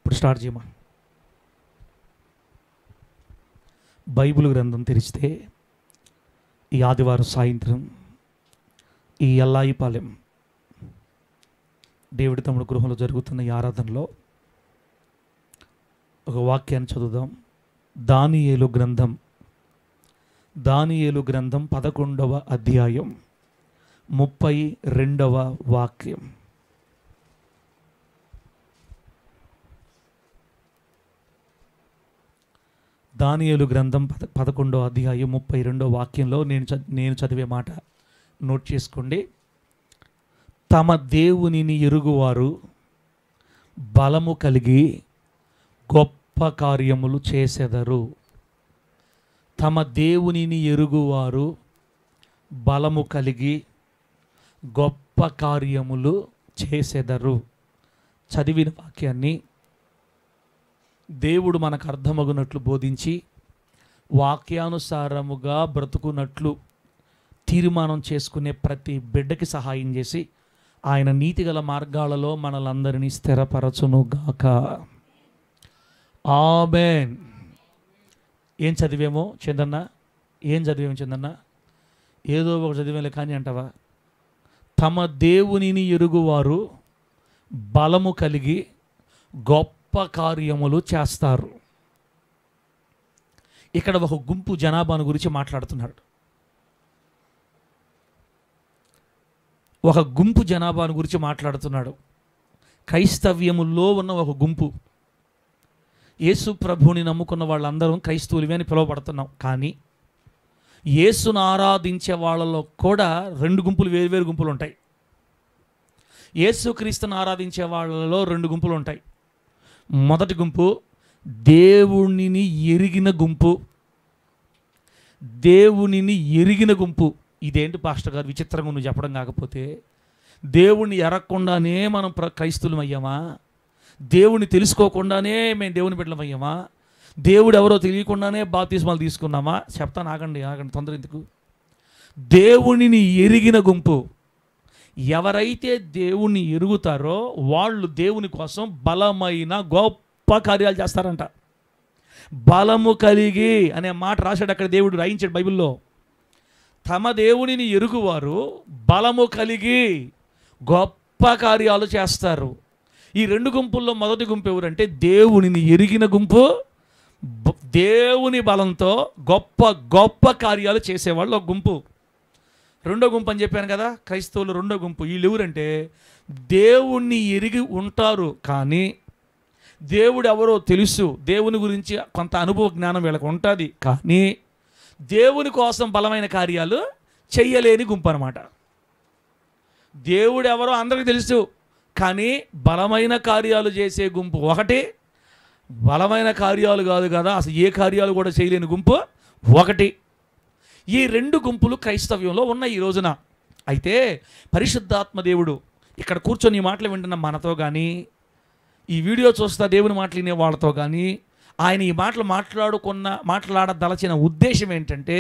ఇప్పుడు start చేయమా. Bible గ్రంథం తెరిస్తే ఈ ఆదివారం సాయంత్రం ఈ ఎల్లాయిపాలెం దేవుడి తమ్ముడు గృహంలో జరుగుతున్న ఈ ఆరాధనలో ఒక వాక్యాన్ని చదువుదాం. దానియేలు గ్రంథం 11వ అధ్యాయం 32వ వాక్యం. దానియేలు గ్రంథం 11వ అధ్యాయం 32వ వాక్యంలో నేను చదివే మాట నోట్ చేసుకోండి. తమ దేవునిని ఎరుగువారు బలము కలిగి గొప్ప కార్యములు చేసెదరు. తమ దేవునిని ఎరుగువారు బలము కలిగి గొప్ప కార్యములు చేసెదరు. చదివిన వాక్యాన్ని దేవుడు మనకు అర్థమగునట్లు బోధించి వాక్యానుసారముగా బ్రతుకున్నట్లు తీర్మానం చేసుకునే ప్రతి బిడ్డకి సహాయం చేసి ఆయన నీతిగల మార్గాలలో మనలందరినీ స్థిరపరచునుగాక. ఆమేన్. ఏం చదివేమో చందన్న? ఏదో ఒక చదివేలే కానీ అంటావా? తమ దేవునిని ఎరుగువారు బలము కలిగి గొప్ప కార్యములు చేస్తారు. ఇక్కడ ఒక గుంపు జనాభాను గురించి మాట్లాడుతున్నాడు. క్రైస్తవ్యములో ఉన్న ఒక గుంపు. యేసు ప్రభువుని నమ్ముకున్న వాళ్ళందరం క్రైస్తవులమే అని పిలువబడుతున్నాం. కానీ యేసును ఆరాధించే వాళ్ళలో కూడా రెండు గుంపులు, వేరు గుంపులు ఉంటాయి. యేసుక్రీస్తును ఆరాధించే వాళ్ళలో రెండు గుంపులు ఉంటాయి. మొదటి గుంపు దేవునిని ఎరిగిన గుంపు. ఇదేంటి పాస్టర్ గారు విచిత్రంగా నువ్వు చెప్పడం? కాకపోతే దేవుణ్ణి ఎరగకుండానే మనం క్రైస్తవులం అయ్యామా? దేవుణ్ణి తెలుసుకోకుండానే మేము దేవుని బిడ్డలం అయ్యామా? దేవుడు ఎవరో తెలియకుండానే బాప్తిస్మాలు తీసుకున్నామా? చెప్తాను, ఆగండి తొందర ఎందుకు. దేవునిని ఎరిగిన గుంపు. ఎవరైతే దేవుణ్ణి ఎరుగుతారో వాళ్ళు దేవుని కోసం బలమైన గొప్ప కార్యాలు చేస్తారంట. బలము కలిగి అనే మాట రాశాడు అక్కడ, దేవుడు రాయించాడు బైబిల్లో. తమ దేవునిని ఎరుగువారు బలము కలిగి గొప్ప కార్యాలు చేస్తారు. ఈ రెండు గుంపుల్లో మొదటి గుంపు ఎవరంటే దేవునిని ఎరిగిన గుంపు, దేవుని బలంతో గొప్ప గొప్ప కార్యాలు చేసేవాళ్ళు ఒక గుంపు. రెండో గుంపు అని చెప్పాను కదా, క్రైస్తవులు రెండో గుంపు. వీళ్ళు ఎవరంటే దేవుణ్ణి ఎరిగి ఉంటారు కానీ దేవుడు ఎవరో తెలుసు, దేవుని గురించి కొంత అనుభవ జ్ఞానం వీళ్ళకి ఉంటుంది, కానీ దేవుని కోసం బలమైన కార్యాలు చెయ్యలేని గుంపు అన్నమాట. దేవుడు ఎవరో అందరికీ తెలుసు కానీ బలమైన కార్యాలు చేసే గుంపు ఒకటి. బలమైన కార్యాలు కాదు కదా, అసలు ఏ కార్యాలు కూడా చేయలేని గుంపు ఒకటి. ఈ రెండు గుంపులు క్రైస్తవ్యంలో ఉన్నాయి ఈ రోజున. అయితే పరిశుద్ధాత్మ దేవుడు ఇక్కడ కూర్చొని ఈ మాటలు వింటున్న మనతో కానీ, ఈ వీడియో చూస్తా దేవుని మాటలు వినే వాళ్ళతో కానీ ఆయన ఈ మాటలు మాట్లాడదలచిన ఉద్దేశం ఏంటంటే,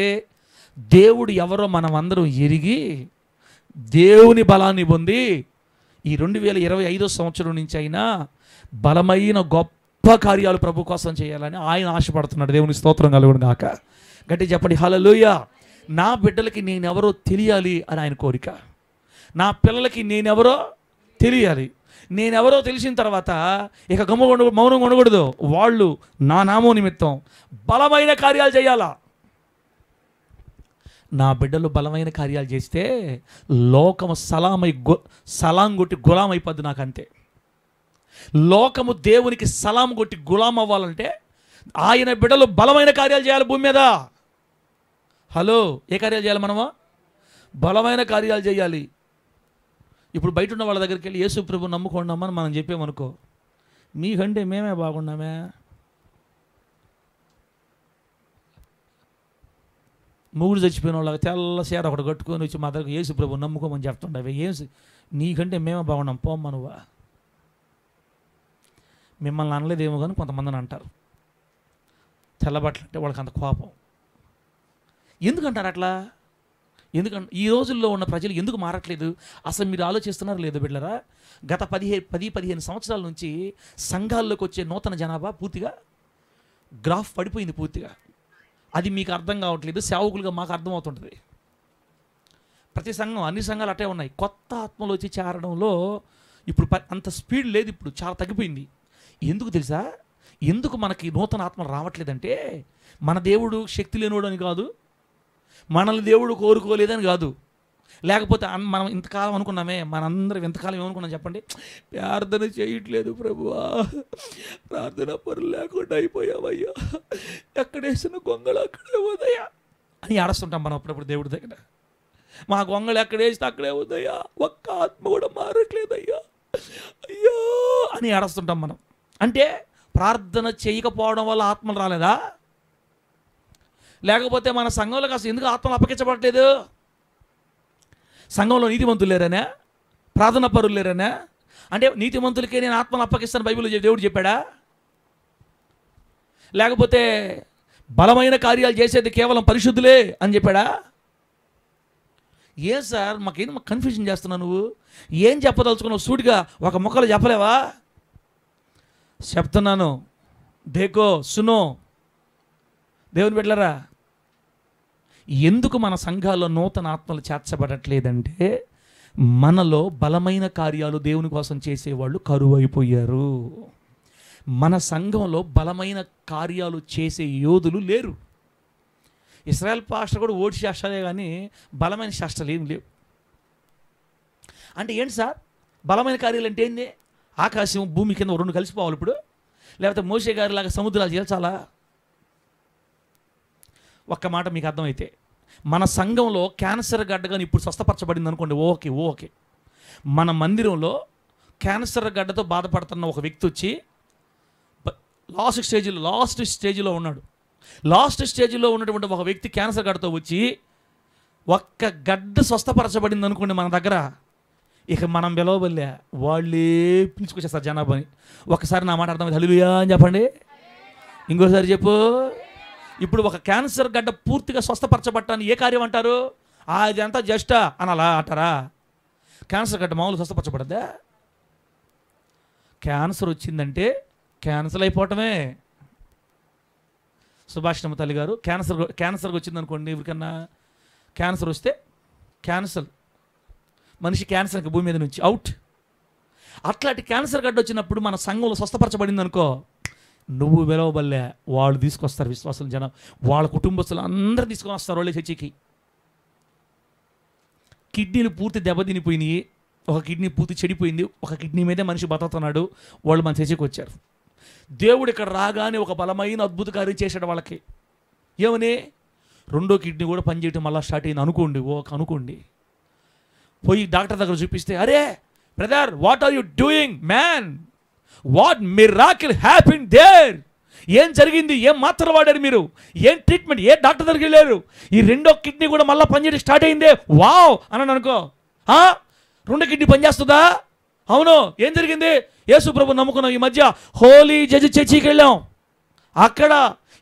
దేవుడు ఎవరో మనం అందరం ఎరిగి దేవుని బలాన్ని పొంది ఈ 2025 సంవత్సరం నుంచి అయినా బలమైన గొప్ప కార్యాలు ప్రభు కోసం చేయాలని ఆయన ఆశపడుతున్నాడు. దేవుని స్తోత్రం కలుగును గాక. గట్టి చెప్పండి హల్లెలూయా. నా బిడ్డలకి నేనెవరో తెలియాలి అని ఆయన కోరిక. నా పిల్లలకి నేనెవరో తెలియాలి. నేనెవరో తెలిసిన తర్వాత ఇక మౌనంగా ఉండకూడదు. వాళ్ళు నా నామం నిమిత్తం బలమైన కార్యాలు చేయాలా. నా బిడ్డలు బలమైన కార్యాలు చేస్తే లోకము సలాం కొట్టి గులాం అయిపోద్ది. నాకంతే. లోకము దేవునికి సలాం కొట్టి గులాం అవ్వాలంటే ఆయన బిడ్డలు బలమైన కార్యాలు చేయాలి భూమి మీద. హలో, ఏ కార్యాలు చేయాలి? మనము బలమైన కార్యాలు చేయాలి. ఇప్పుడు బయట ఉన్న వాళ్ళ దగ్గరికి వెళ్ళి యేసు ప్రభు నమ్ముకున్నామని మనం చెప్పామనుకో, మీకంటే మేమే బాగున్నామే, మూడు చచ్చిపోయిన వాళ్ళకి తెల్ల చీర ఒకటి కట్టుకొని వచ్చి మా దగ్గర యేసు ప్రభు నమ్ముకోమని చెప్తుండవి. నీకంటే మేమే బాగున్నాం పోమ్మ నువ్వా. మిమ్మల్ని అనలేదేమో కానీ కొంతమందిని అంటారు. తెల్లబట్టలు అంటే వాళ్ళకి అంత కోపం. ఎందుకంటారు అట్లా? ఎందుకంటే ఈ రోజుల్లో ఉన్న ప్రజలు ఎందుకు మారట్లేదు అసలు మీరు ఆలోచిస్తున్నారు లేదో బిడ్డలారా? గత 10-15 సంవత్సరాల నుంచి సంఘాల్లోకి వచ్చే నూతన జనాభా పూర్తిగా గ్రాఫ్ పడిపోయింది పూర్తిగా. అది మీకు అర్థం కావట్లేదు, సేవకులుగా మాకు అర్థమవుతుంటుంది. ప్రతి సంఘం, అన్ని సంఘాలు అట్టే ఉన్నాయి. కొత్త ఆత్మలు వచ్చి చేరడంలో ఇప్పుడు అంత స్పీడ్ లేదు, ఇప్పుడు చాలా తగ్గిపోయింది. ఎందుకు తెలుసా? ఎందుకు మనకి నూతన ఆత్మలు రావట్లేదంటే మన దేవుడు శక్తి లేనివాడు అని కాదు, మనల్ని దేవుడు కోరుకోలేదని కాదు, లేకపోతే మనం ఇంతకాలం అనుకున్నామే, మనందరం ఇంతకాలం ఏమనుకున్నాం చెప్పండి? ప్రార్థన చేయట్లేదు ప్రభువా, ప్రార్థన పరులు లేకుండా అయిపోయావయ్యా, ఎక్కడేసిన గొంగళ అక్కడే ఉదయా అని ఆడుస్తుంటాం మనం అప్పుడప్పుడు దేవుడి దగ్గర. మా గొంగళి ఎక్కడేస్తే అక్కడే ఉదయా, ఒక్క ఆత్మ కూడా మారట్లేదయ్యా అయ్యో అని ఆడుస్తుంటాం మనం. అంటే ప్రార్థన చేయకపోవడం వల్ల ఆత్మలు రాలేదా? లేకపోతే మన సంఘంలోకి అసలు ఎందుకు ఆత్మలు అప్పగించబడలేదు? సంఘంలో నీతిమంతులు లేరనే, ప్రార్థన పరులు లేరనే? అంటే నీతిమంతులకే నేను ఆత్మలు అప్పగిస్తాను బైబిల్లో దేవుడు చెప్పాడా? లేకపోతే బలమైన కార్యాలు చేసేది కేవలం పరిశుద్ధులే అని చెప్పాడా? ఏం సార్ మాకు కన్ఫ్యూజన్ చేస్తున్నావు? నువ్వు ఏం చెప్పదలుచుకున్నావు? సూటిగా ఒక మొక్కలు చెప్పలేవా? చెప్తున్నాను, దేకో సునో దేవుని బిడ్డలారా. ఎందుకు మన సంఘాల్లో నూతన ఆత్మలు చేర్చబడట్లేదంటే మనలో బలమైన కార్యాలు దేవుని కోసం చేసేవాళ్ళు కరువైపోయారు. మన సంఘంలో బలమైన కార్యాలు చేసే యోధులు లేరు. ఇశ్రాయేల్ పాస్టర్ కూడా ఓడి శాస్త్రాలే కానీ బలమైన శాస్త్రాలు ఏం లేవు. అంటే ఏంటి సార్ బలమైన కార్యాలు అంటే ఏంది? ఆకాశం భూమి కింద రెండు కలిసిపోవాలి ఇప్పుడు, లేకపోతే మోషే గారి లాగా సముద్రాలు చేల్చాలా? ఒక్క మాట మీకు అర్థమైతే, మన సంఘంలో క్యాన్సర్ గడ్డ కానీ ఇప్పుడు స్వస్థపరచబడింది అనుకోండి, ఓకే. మన మందిరంలో క్యాన్సర్ గడ్డతో బాధపడుతున్న ఒక వ్యక్తి వచ్చి లాస్ట్ స్టేజ్లో ఉన్నాడు. లాస్ట్ స్టేజ్లో ఉన్నటువంటి ఒక వ్యక్తి క్యాన్సర్ గడ్డతో వచ్చి ఒక్క గడ్డ స్వస్థపరచబడింది అనుకోండి మన దగ్గర, ఇక మనం పిలవబల్లే వాళ్ళే పిలుచుకొచ్చేస్తారు జనాభాని. ఒకసారి నా మాట అర్థమైంది హల్లెలూయా అని చెప్పండి, ఇంకోసారి చెప్పు. ఇప్పుడు ఒక క్యాన్సర్ గడ్డ పూర్తిగా స్వస్థపరచబట్టాన్ని ఏ కార్యం అంటారు? అది అంతా జస్టా అని అలా అంటారా? క్యాన్సర్ గడ్డ మామూలు స్వస్థపరచబడద్దా? క్యాన్సర్ వచ్చిందంటే క్యాన్సర్ అయిపోవటమే. సుభాషిణమ్మ తల్లి గారు క్యాన్సర్కి వచ్చిందనుకోండి, ఎవరికన్నా క్యాన్సర్ వస్తే మనిషి క్యాన్సర్కి భూమి మీద నుంచి అవుట్. అట్లాంటి క్యాన్సర్ గడ్డ వచ్చినప్పుడు మన సంఘంలో స్వస్థపరచబడింది అనుకో, నువ్వు వెలవబల్లే వాళ్ళు తీసుకొస్తారు, విశ్వాసులు జనం వాళ్ళ కుటుంబస్తులు అందరూ తీసుకొని వస్తారు వాళ్ళే చర్చికి. కిడ్నీలు పూర్తి దెబ్బతినిపోయినాయి, ఒక కిడ్నీ పూర్తి చెడిపోయింది, ఒక కిడ్నీ మీదే మనిషి బతుకుతున్నాడు, వాళ్ళు మన చర్చికి వచ్చారు. దేవుడు ఇక్కడ రాగానే ఒక బలమైన అద్భుత కార్యం చేశాడు వాళ్ళకి. ఏమని? రెండో కిడ్నీ కూడా పనిచేయటం మళ్ళీ స్టార్ట్ అయింది అనుకోండి. పోయి డాక్టర్ దగ్గర చూపిస్తే, అరే brother what are you doing man, what miracle happened there, ఏం జరిగింది, ఏం మాత్రలు వాడారు మీరు, ఏం ట్రీట్మెంట్, ఏ డాక్టర్ దగ్గరికి వెళ్ళారు, ఈ రెండో కిడ్నీ కూడా మళ్ళీ పనిచేయడం స్టార్ట్ అయిందే, వావ్ అని అనుకో. రెండో కిడ్నీ పనిచేస్తుందా? అవును. ఏం జరిగింది? యేసు ప్రభు నమ్ముకున్నాం. ఈ మధ్య హోలీ జడ్జి చర్చికి వెళ్ళాం, అక్కడ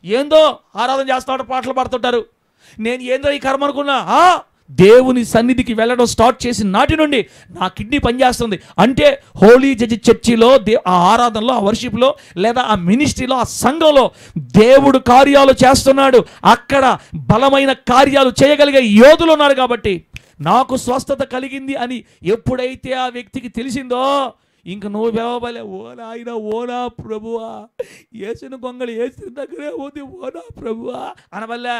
ఏందో ఆరాధన చేస్తాడు, పాటలు పాడుతుంటారు. నేను ఏందో ఈ కర్మ అనుకున్నా. దేవుని సన్నిధికి వెళ్ళడం స్టార్ట్ చేసిన నాటి నుండి నా కిడ్నీ పనిచేస్తుంది. అంటే హోలీ జడ్జి చర్చిలో ఆ ఆరాధనలో, ఆ వర్షిప్లో, లేదా ఆ మినిస్ట్రీలో, ఆ సంఘంలో దేవుడు కార్యాలు చేస్తున్నాడు. అక్కడ బలమైన కార్యాలు చేయగలిగే యోధులు ఉన్నారు. కాబట్టి నాకు స్వస్థత కలిగింది అని ఎప్పుడైతే ఆ వ్యక్తికి తెలిసిందో, ఇంక నువ్వు పిలవబలే, ఓనా ఆయన, ఓనా ప్రభువా, ఏసిన గొంగళి ఏసిన దగ్గరే ఉంది, ఓనా ప్రభువా అనబల్లే.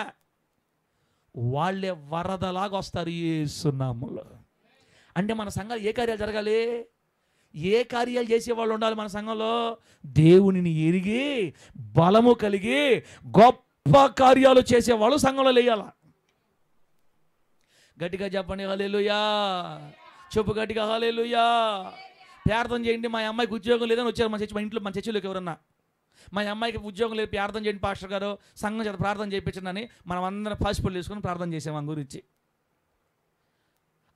వాళ్ళే వరదలాగా వస్తారు యేసు నామములో. అంటే మన సంఘాలు ఏ కార్యాలు జరగాలి? ఏ కార్యాలు చేసేవాళ్ళు ఉండాలి మన సంఘంలో? దేవునిని ఎరిగి బలము కలిగి గొప్ప కార్యాలు చేసేవాళ్ళు సంఘంలో లేయాల. గట్టిగా చెప్పండి హల్లెలూయా. చెప్పు గట్టిగా హల్లెలూయా. ప్రార్థన చేయండి, మా అమ్మాయికి ఉద్యోగం లేదని వచ్చారు మన చర్చిలోకి ఎవరన్నా, మా అమ్మాయికి ఉద్యోగం లేదు ప్రార్థన చేయండి పాస్టర్ గారు, సంఘం చేత ప్రార్థన చేయించండి, మనం అందరం పాసిపోలు వేసుకొని ప్రార్థన చేసాం మన గురించి.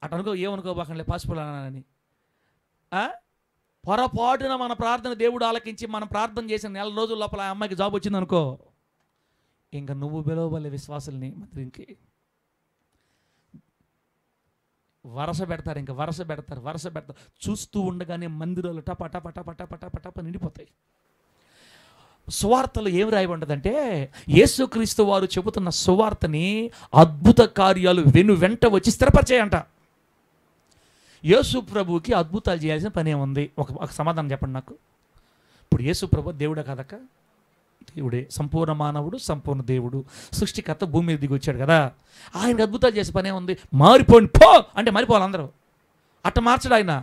అటు అనుకో, ఏమనుకోబాకండి పాసిపోలు అన్నానని. పొరపాటున మన ప్రార్థన దేవుడు ఆలకించి మనం ప్రార్థన చేసిన నెల రోజుల లోపల ఆ అమ్మాయికి జాబ్ వచ్చింది అనుకో, ఇంకా నువ్వు పిలవబలే విశ్వాసుల్ని మంత్రికి. వరస పెడతారు, ఇంకా వరస పెడతారు. చూస్తూ ఉండగానే మందిరాలు టప టప టప టప టప టప నిండిపోతాయి. సువార్తలో ఏం రాయబడ్డదంటే యేసుక్రీస్తు వారు చెబుతున్న సువార్తని అద్భుత కార్యాలు వెంట వచ్చి స్థిరపరిచాయంట. యేసు ప్రభువుకి అద్భుతాలు చేయాల్సిన పని ఏముంది? ఒక సమాధానం చెప్పండి నాకు. ఇప్పుడు యేసు ప్రభు దేవుడే కాదక్క? దేవుడే, సంపూర్ణ మానవుడు, సంపూర్ణ దేవుడు, సృష్టికర్త, భూమి మీద దిగి వచ్చాడు కదా. ఆయనకు అద్భుతాలు చేసే పని ఏముంది? మారిపోండి పో అంటే మారిపోవాలి అందరూ. అట్ట మార్చడు ఆయన.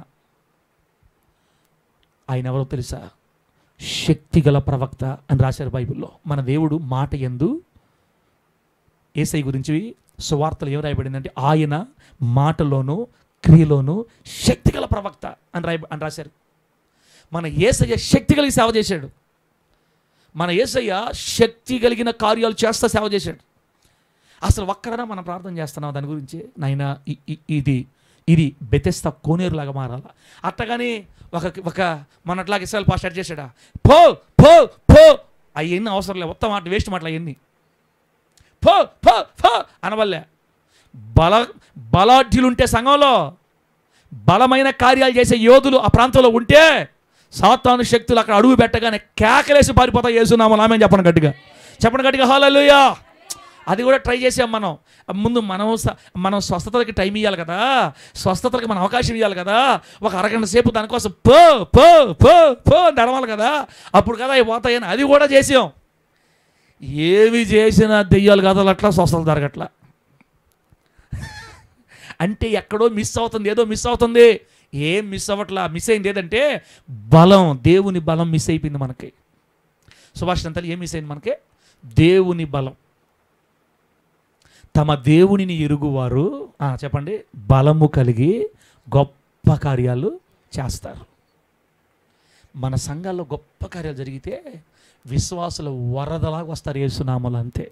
ఆయన ఎవరో తెలుసా? శక్తిగల ప్రవక్త అని రాశారు బైబిల్లో. మన దేవుడు మాట యందు యేసయ్య గురించి సువార్తలు ఏం రాయబడిందంటే ఆయన మాటలోను క్రియలోను శక్తిగల ప్రవక్త అని రాశారు. మన యేసయ్య శక్తి కలిగి సేవ చేశాడు. మన యేసయ్య శక్తి కలిగిన కార్యాలు చేస్తా సేవ చేశాడు. అసలు ఒక్కడనా మనం ప్రార్థన చేస్తున్నాం దాని గురించి? నాయనా ఇది బెతెస్తా కోనేరులాగా మారాలా? అట్టగాని ఒక మన అట్లాగే ఇస్రాయేల్ పాస్టర్ చేశాడా? పో పో పో అవన్నీ అవసరం లేదు, మొత్తం మాట వేస్ట్ మాటలు అవన్నీ. పో పో పో అనవల్లే. బలాఢ్యులుంటే సంఘంలో, బలమైన కార్యాలు చేసే యోధులు ఆ ప్రాంతంలో ఉంటే సాతాను శక్తులు అక్కడ అడుగు పెట్టగానే కేకలేసి పారిపోతాయి. యేసునామములో ఆమేన్ చెప్పండి గట్టిగా హల్లెలూయా. అది కూడా ట్రై చేసాం మనం. ముందు మనం స్వస్థతలకి టైం ఇవ్వాలి కదా, స్వస్థతలకి మనం అవకాశం ఇవ్వాలి కదా. ఒక అరగంట సేపు దానికోసం పో పో పో పో అని అడవాలి కదా, అప్పుడు కదా అవి పోతాయని అది కూడా చేసాం. ఏమి చేసినా దెయ్యాలు కదలు అట్లా, స్వస్థత జరగట్లా. అంటే ఎక్కడో మిస్ అవుతుంది, ఏదో మిస్ అవుతుంది. ఏం మిస్ అవ్వట్లా. మిస్ అయింది ఏదంటే బలం, దేవుని బలం మిస్ అయిపోయింది మనకి. సుభాష్ అంతా ఏం మిస్ అయింది మనకి? దేవుని బలం. తమ దేవునిని ఎరుగువారు చెప్పండి బలము కలిగి గొప్ప కార్యాలు చేస్తారు. మన సంఘాల్లో గొప్ప కార్యాలు జరిగితే విశ్వాసులు వరదలాగా వస్తారు యేసునామములో, అంతే.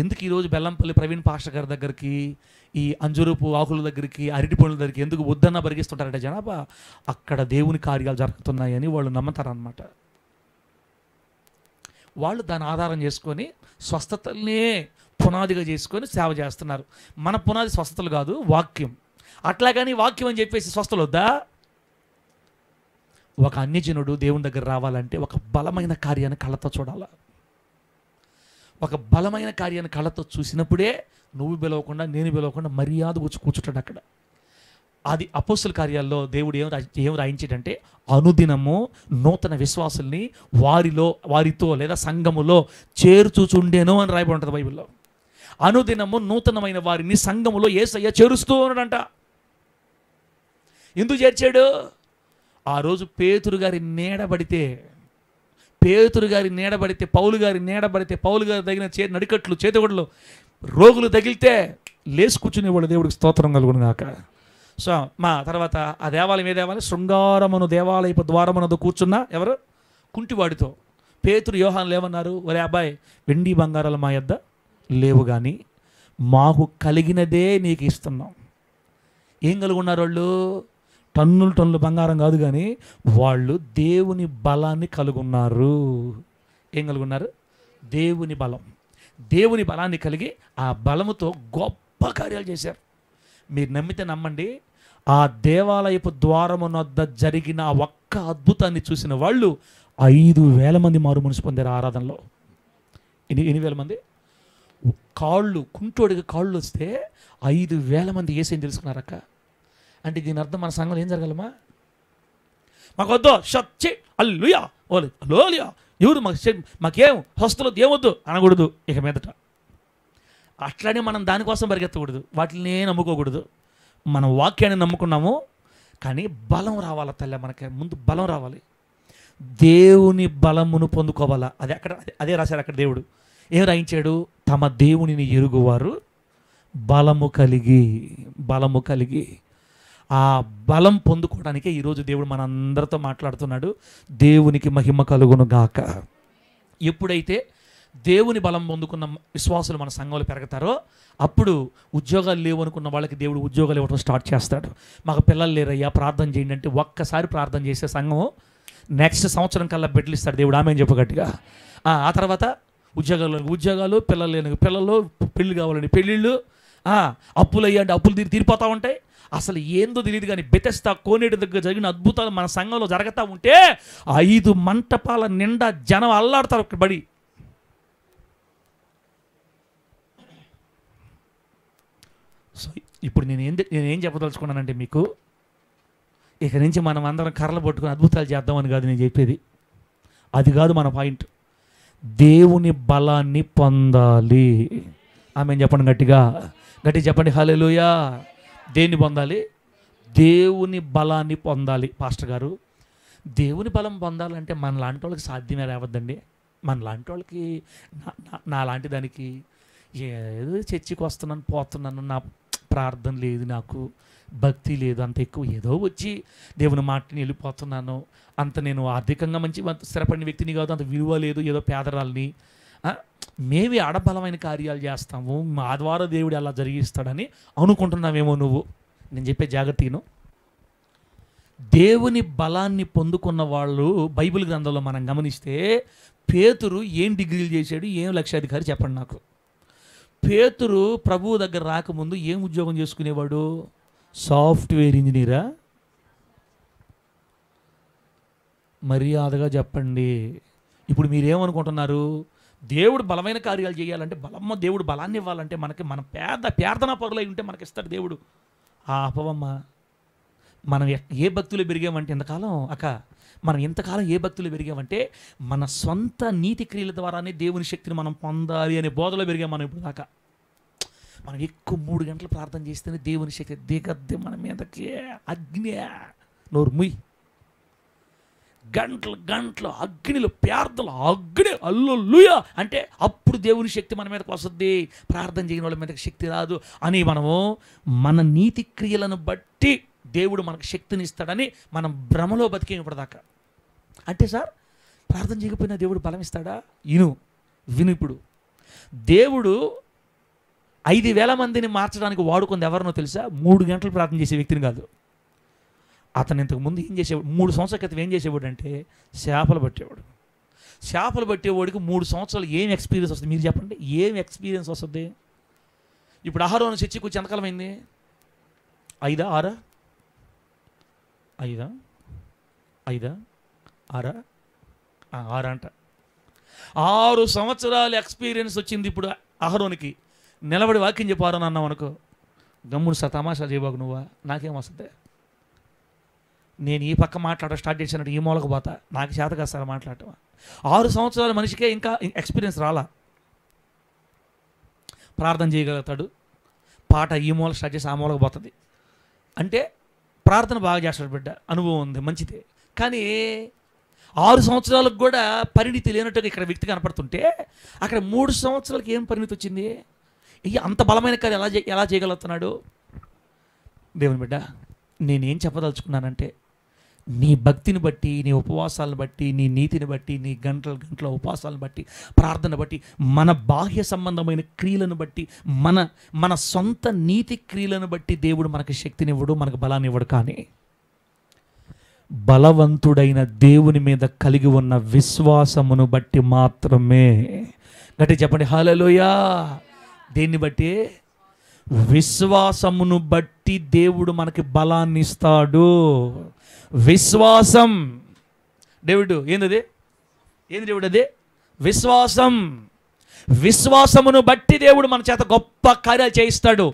ఎందుకు ఈరోజు బెల్లంపల్లి ప్రవీణ్ పాస్టర్ గారి దగ్గరికి, ఈ అంజురూపు ఆకుల దగ్గరికి, అరటి పండ్ల దగ్గరికి ఎందుకు వద్దన్నా పరిగిస్తుంటారంటే జనాభా అక్కడ దేవుని కార్యాలు జరుగుతున్నాయని వాళ్ళు నమ్ముతారనమాట. వాళ్ళు దాన్ని ఆధారం చేసుకొని స్వస్థతల్నే పునాదిగా చేసుకొని సేవ చేస్తున్నారు. మన పునాది స్వస్థతలు కాదు, వాక్యం. అట్లాగని వాక్యం అని చెప్పేసి స్వస్థలు వద్దా? ఒక అన్యజనుడు దేవుని దగ్గర రావాలంటే ఒక బలమైన కార్యాన్ని కళ్ళతో చూడాలి. ఒక బలమైన కార్యాన్ని కళ్ళతో చూసినప్పుడే నువ్వు పిలవకుండా నేను పిలవకుండా మర్యాద వచ్చి కూర్చుంటాడు అక్కడ. అది అపోస్తుల కార్యాల్లో దేవుడు ఏం రాయించాడంటే అనుదినము నూతన విశ్వాసుల్ని వారితో లేదా సంఘములో చేర్చుచుండెను అని రాయబడి ఉంటుంది బైబిల్లో. అనుదినము నూతనమైన వారిని సంఘములో యేసయ్య చేరుస్తూ ఉన్నాడంట. ఎందుకు చేర్చాడు? ఆ రోజు పేతురు గారి నీడబడితే, పౌలు గారి నీడబడితే, పౌలు గారి తగిన నడికట్లు చేతిగొడ్లు రోగులు తగిలితే లేచి కూర్చునేవాడు. దేవుడికి స్తోత్రం కలుగును గాక. సో మా తర్వాత ఆ దేవాలయం ఏ దేవాలయం? శృంగారమును దేవాలయపు ద్వారమునదు కూర్చున్న ఎవరు? కుంటివాడితో పేతురు యోహానులు ఏమన్నారు? ఒరే అబ్బాయి, వెండి బంగారాలు మా యొద్ద లేవు కానీ మాకు కలిగినదే నీకు ఇస్తున్నాం. ఏం కలుగున్నారు వాళ్ళు? టన్నులు బంగారం కాదు కానీ వాళ్ళు దేవుని బలాన్ని కలుగున్నారు. ఏం కలుగున్నారు? దేవుని బలం. దేవుని బలాన్ని కలిగి ఆ బలముతో గొప్ప కార్యాలు చేశారు. మీరు నమ్మితే నమ్మండి, ఆ దేవాలయపు ద్వారమునొద్ద జరిగిన ఆ ఒక్క అద్భుతాన్ని చూసిన వాళ్ళు 5,000 మంది మారు మనసు పొందారు ఆరాధనలో. 8,000 మంది. కుంటోడికి కాళ్ళు వస్తే 5,000 మంది యేసయ్యని తెలుసుకున్నారక్క. అంటే దీని అర్థం మన సంఘంలో ఏం జరగాలమ్మా? మాకు వద్దు షచ్చి అల్లుయా ఓలి అలోలియా ఎవరు మాకేం స్వస్థలు ఏమొద్దు అనకూడదు ఇక మీదట. అట్లానే మనం దానికోసం పరిగెత్తకూడదు, వాటిని నమ్ముకోకూడదు. మనం వాక్యాన్ని నమ్ముకున్నాము కానీ బలం రావాలా తల్లి, మనకి ముందు బలం రావాలి. దేవుని బలమును పొందుకోవాలా. అదే రాశారు అక్కడ. దేవుడు ఏం రాయించాడు? తమ దేవునిని ఎరుగువారు బలము కలిగి. ఆ బలం పొందుకోవడానికే ఈరోజు దేవుడు మనందరితో మాట్లాడుతున్నాడు. దేవునికి మహిమ కలుగును గాక. ఎప్పుడైతే దేవుని బలం పొందుకున్న విశ్వాసులు మన సంఘంలో పెరుగుతారో అప్పుడు ఉద్యోగాలు లేవు అనుకున్న వాళ్ళకి దేవుడు ఉద్యోగాలు ఇవ్వడం స్టార్ట్ చేస్తాడు. మాకు పిల్లలు లేరయ్యా ప్రార్థన చేయండి అంటే ఒక్కసారి ప్రార్థన చేసే సంఘం నెక్స్ట్ సంవత్సరం కల్లా బిడ్డలు ఇస్తాడు దేవుడు. ఆమె చెప్పు గట్టిగా. ఆ తర్వాత ఉద్యోగాలు, పిల్లలు లేని పిల్లలు, పెళ్ళి కావాలని పెళ్ళిళ్ళు, అప్పులు అయ్యండి అప్పులు తీరిపోతూ ఉంటాయి. అసలు ఏందో తెలియదు కానీ బెతెస్దా కోనేటి దగ్గర జరిగిన అద్భుతాలు మన సంఘంలో జరుగుతూ ఉంటే 5 మంటపాల నిండా జనం అల్లాడతారు ఒక బడి. సో ఇప్పుడు నేనేం చెప్పదలుచుకున్నానంటే మీకు, ఇక నుంచి మనం అందరం కర్రలు పట్టుకుని అద్భుతాలు చేద్దామని కాదు నేను చెప్పేది. అది కాదు మన పాయింట్. దేవుని బలాన్ని పొందాలి. ఆమె చెప్పండి, గట్టిగా చెప్పండి హల్లెలూయా. దేన్ని పొందాలి? దేవుని బలాన్ని పొందాలి. పాస్టర్ గారు, దేవుని బలం పొందాలంటే మన లాంటి వాళ్ళకి సాధ్యమే రావద్దండి. మన లాంటి వాళ్ళకి, నా లాంటి దానికి ఏదో చర్చికి వస్తున్నాను పోతున్నాను, నా ప్రార్థన లేదు, నాకు భక్తి లేదు, అంత ఎక్కువ ఏదో వచ్చి దేవుని మాటని వెళ్ళిపోతున్నాను, అంత నేను ఆర్థికంగా మంచి స్థిరపడిన వ్యక్తిని కాదు, అంత విలువ లేదు, ఏదో పేదరాల్ని, మేమే ఆడబలమైన కార్యాలు చేస్తాము, మా ద్వారా దేవుడు అలా జరిగిస్తాడని అనుకుంటున్నావేమో నువ్వు. నేను చెప్పే జాగ్రత్తను, దేవుని బలాన్ని పొందుకున్న వాళ్ళు బైబిల్ గ్రంథంలో మనం గమనిస్తే, పేతురు ఏం డిగ్రీలు చేశాడు, ఏం లక్షాధికారి చెప్పండి నాకు. పేతురు ప్రభువు దగ్గర రాకముందు ఏం ఉద్యోగం చేసుకునేవాడు? సాఫ్ట్వేర్ ఇంజనీరా? మర్యాదగా చెప్పండి. ఇప్పుడు మీరేమనుకుంటున్నారు? దేవుడు బలమైన కార్యాలు చేయాలంటే, దేవుడు బలాన్ని ఇవ్వాలంటే మన ప్రార్థనా పరులై ఉంటే మనకిస్తాడు దేవుడు. అపవమ్మ, మనం ఏ భక్తులు పెరిగామంటే ఇంతకాలం మనం ఇంతకాలం ఏ భక్తులు పెరిగామంటే మన సొంత నీతి క్రియల ద్వారానే దేవుని శక్తిని మనం పొందాలి అనే బోధలో పెరిగాం మనం ఇప్పుడు దాకా. మనం ఎక్కువ 3 గంటలు ప్రార్థన చేస్తేనే దేవుని శక్తి దిగద్ది మన మీదకి. అగ్ని నోర్ముయ్, గంటలు అగ్నిలో ప్రార్థనలు, అగ్ని హల్లెలూయా అంటే అప్పుడు దేవుని శక్తి మన మీదకి వస్తుంది. ప్రార్థన చేయని వాళ్ళ మీదకి శక్తి రాదు అని మనము మన నీతి క్రియలను బట్టి దేవుడు మనకు శక్తిని ఇస్తాడని మనం భ్రమలో బతికే ఇప్పటిదాకా. అంటే సార్, ప్రార్థన చేయకపోయినా దేవుడు బలం ఇస్తాడా? విను ఇప్పుడు. దేవుడు 5,000 మందిని మార్చడానికి వాడుకుంది ఎవరినో తెలుసా? 3 గంటలు ప్రార్థన చేసే వ్యక్తిని కాదు. అతను ఇంతకుముందు ఏం చేసేవాడు? 3 సంవత్సరాల క్రితం ఏం చేసేవాడు అంటే చేపలు పట్టేవాడు. చేపలు పట్టేవాడికి 3 సంవత్సరాలు ఏం ఎక్స్పీరియన్స్ వస్తుంది? మీరు చెప్పండి, ఏం ఎక్స్పీరియన్స్ వస్తుంది? ఇప్పుడు అహరోను చర్చికి వచ్చి ఎంతకాలం అయింది? 5 6 అంట. 6 సంవత్సరాలు ఎక్స్పీరియన్స్ వచ్చింది ఇప్పుడు అహరోనికి. నిలబడి వాక్యం చెప్పారు అని అన్నావు అనుకో, గమ్ముడు తమాషా చేయబాకు నువ్వా, నాకేం వస్తుంది? నేను ఈ పక్క మాట్లాడడం స్టార్ట్ చేసినట్టు ఈ మూలకు పోతా, నాకు చేత కాస్తా మాట్లాడటం. 6 సంవత్సరాల మనిషికే ఇంకా ఎక్స్పీరియన్స్ రాలా. ప్రార్థన చేయగలుగుతాడు, పాట ఈ మూల స్టార్ట్ చేసి ఆ మూలకు పోతుంది. అంటే ప్రార్థన బాగా చేస్తాడు బిడ్డ, అనుభవం ఉంది, మంచిదే. కానీ 6 సంవత్సరాలకు కూడా పరిణితి లేనట్టుగా ఇక్కడ వ్యక్తి కనపడుతుంటే, అక్కడ 3 సంవత్సరాలకి ఏం పరిణితి వచ్చింది? అంత బలమైన కార్యం ఎలా చేయగలుగుతున్నాడు? దేవుని బిడ్డ, నేనేం చెప్పదలుచుకున్నానంటే, నీ భక్తిని బట్టి, నీ ఉపవాసాలను బట్టి, నీ నీతిని బట్టి, నీ గంటల ఉపవాసాలను బట్టి, ప్రార్థన బట్టి, మన బాహ్య సంబంధమైన క్రియలను బట్టి, మన సొంత నీతి క్రియలను బట్టి దేవుడు మనకు శక్తినివ్వడు, మనకు బలాన్ని ఇవ్వడు. కానీ బలవంతుడైన దేవుని మీద కలిగి ఉన్న విశ్వాసమును బట్టి మాత్రమే. గట్టి చెప్పండి హల్లెలూయా. దేన్ని బట్టి? విశ్వాసమును బట్టి దేవుడు మనకి బలాన్ని ఇస్తాడు. విశ్వాసం. దేవుడు ఏంది దేవుడు? అది విశ్వాసం. విశ్వాసమును బట్టి దేవుడు మన చేత గొప్ప కార్యాలు చేయిస్తాడు.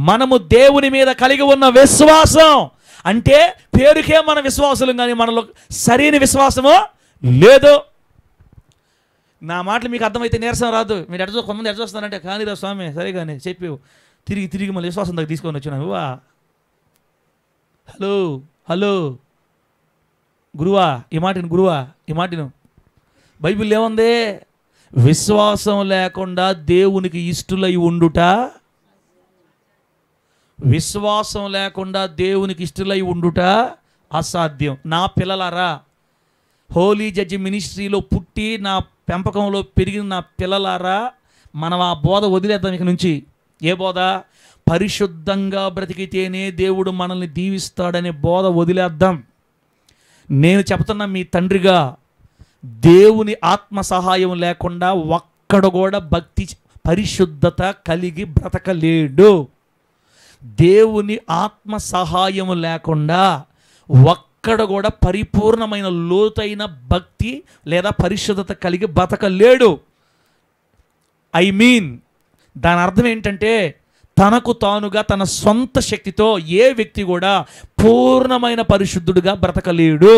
మనము దేవుని మీద కలిగి ఉన్న విశ్వాసం అంటే పేరుకే మన విశ్వాసులు, కానీ మనలో సరైన విశ్వాసము లేదు. నా మాటలు మీకు అర్థమైతే నీరసం రాదు. మీరు కొంతమంది ఎడ చూస్తానంటే, కానీ రా స్వామి, సరే కానీ చెప్పి తిరిగి మళ్ళీ విశ్వాసం దగ్గర తీసుకొని వచ్చినావు. హలో గురువా, ఈ మాటను బైబిల్ ఏముంది? విశ్వాసం లేకుండా దేవునికి ఇష్టలై ఉండుట, విశ్వాసం లేకుండా దేవునికి ఇష్టలై ఉండుట అసాధ్యం. నా పిల్లలారా, హోలీ జడ్జి మినిస్ట్రీలో పుట్టి నా పెంపకంలో పెరిగిన నా పిల్లలారా, మనం ఆ బోధ వదిలేద్దాం ఇక నుంచి. ఏ బోధ? పరిశుద్ధంగా బ్రతికితేనే దేవుడు మనల్ని దీవిస్తాడనే బోధ వదిలేద్దాం. నేను చెప్తున్నా మీ తండ్రిగా, దేవుని ఆత్మ సహాయం లేకుండా ఒక్కడు కూడా పరిశుద్ధత కలిగి బ్రతకలేడు. దేవుని ఆత్మ సహాయం లేకుండా ఒక్కడ కూడా పరిపూర్ణమైన లోతైన భక్తి లేదా పరిశుద్ధత కలిగి బతకలేడు. దాని అర్థం ఏంటంటే తనకు తానుగా తన సొంత శక్తితో ఏ వ్యక్తి కూడా పూర్ణమైన పరిశుద్ధుడిగా బ్రతకలేడు.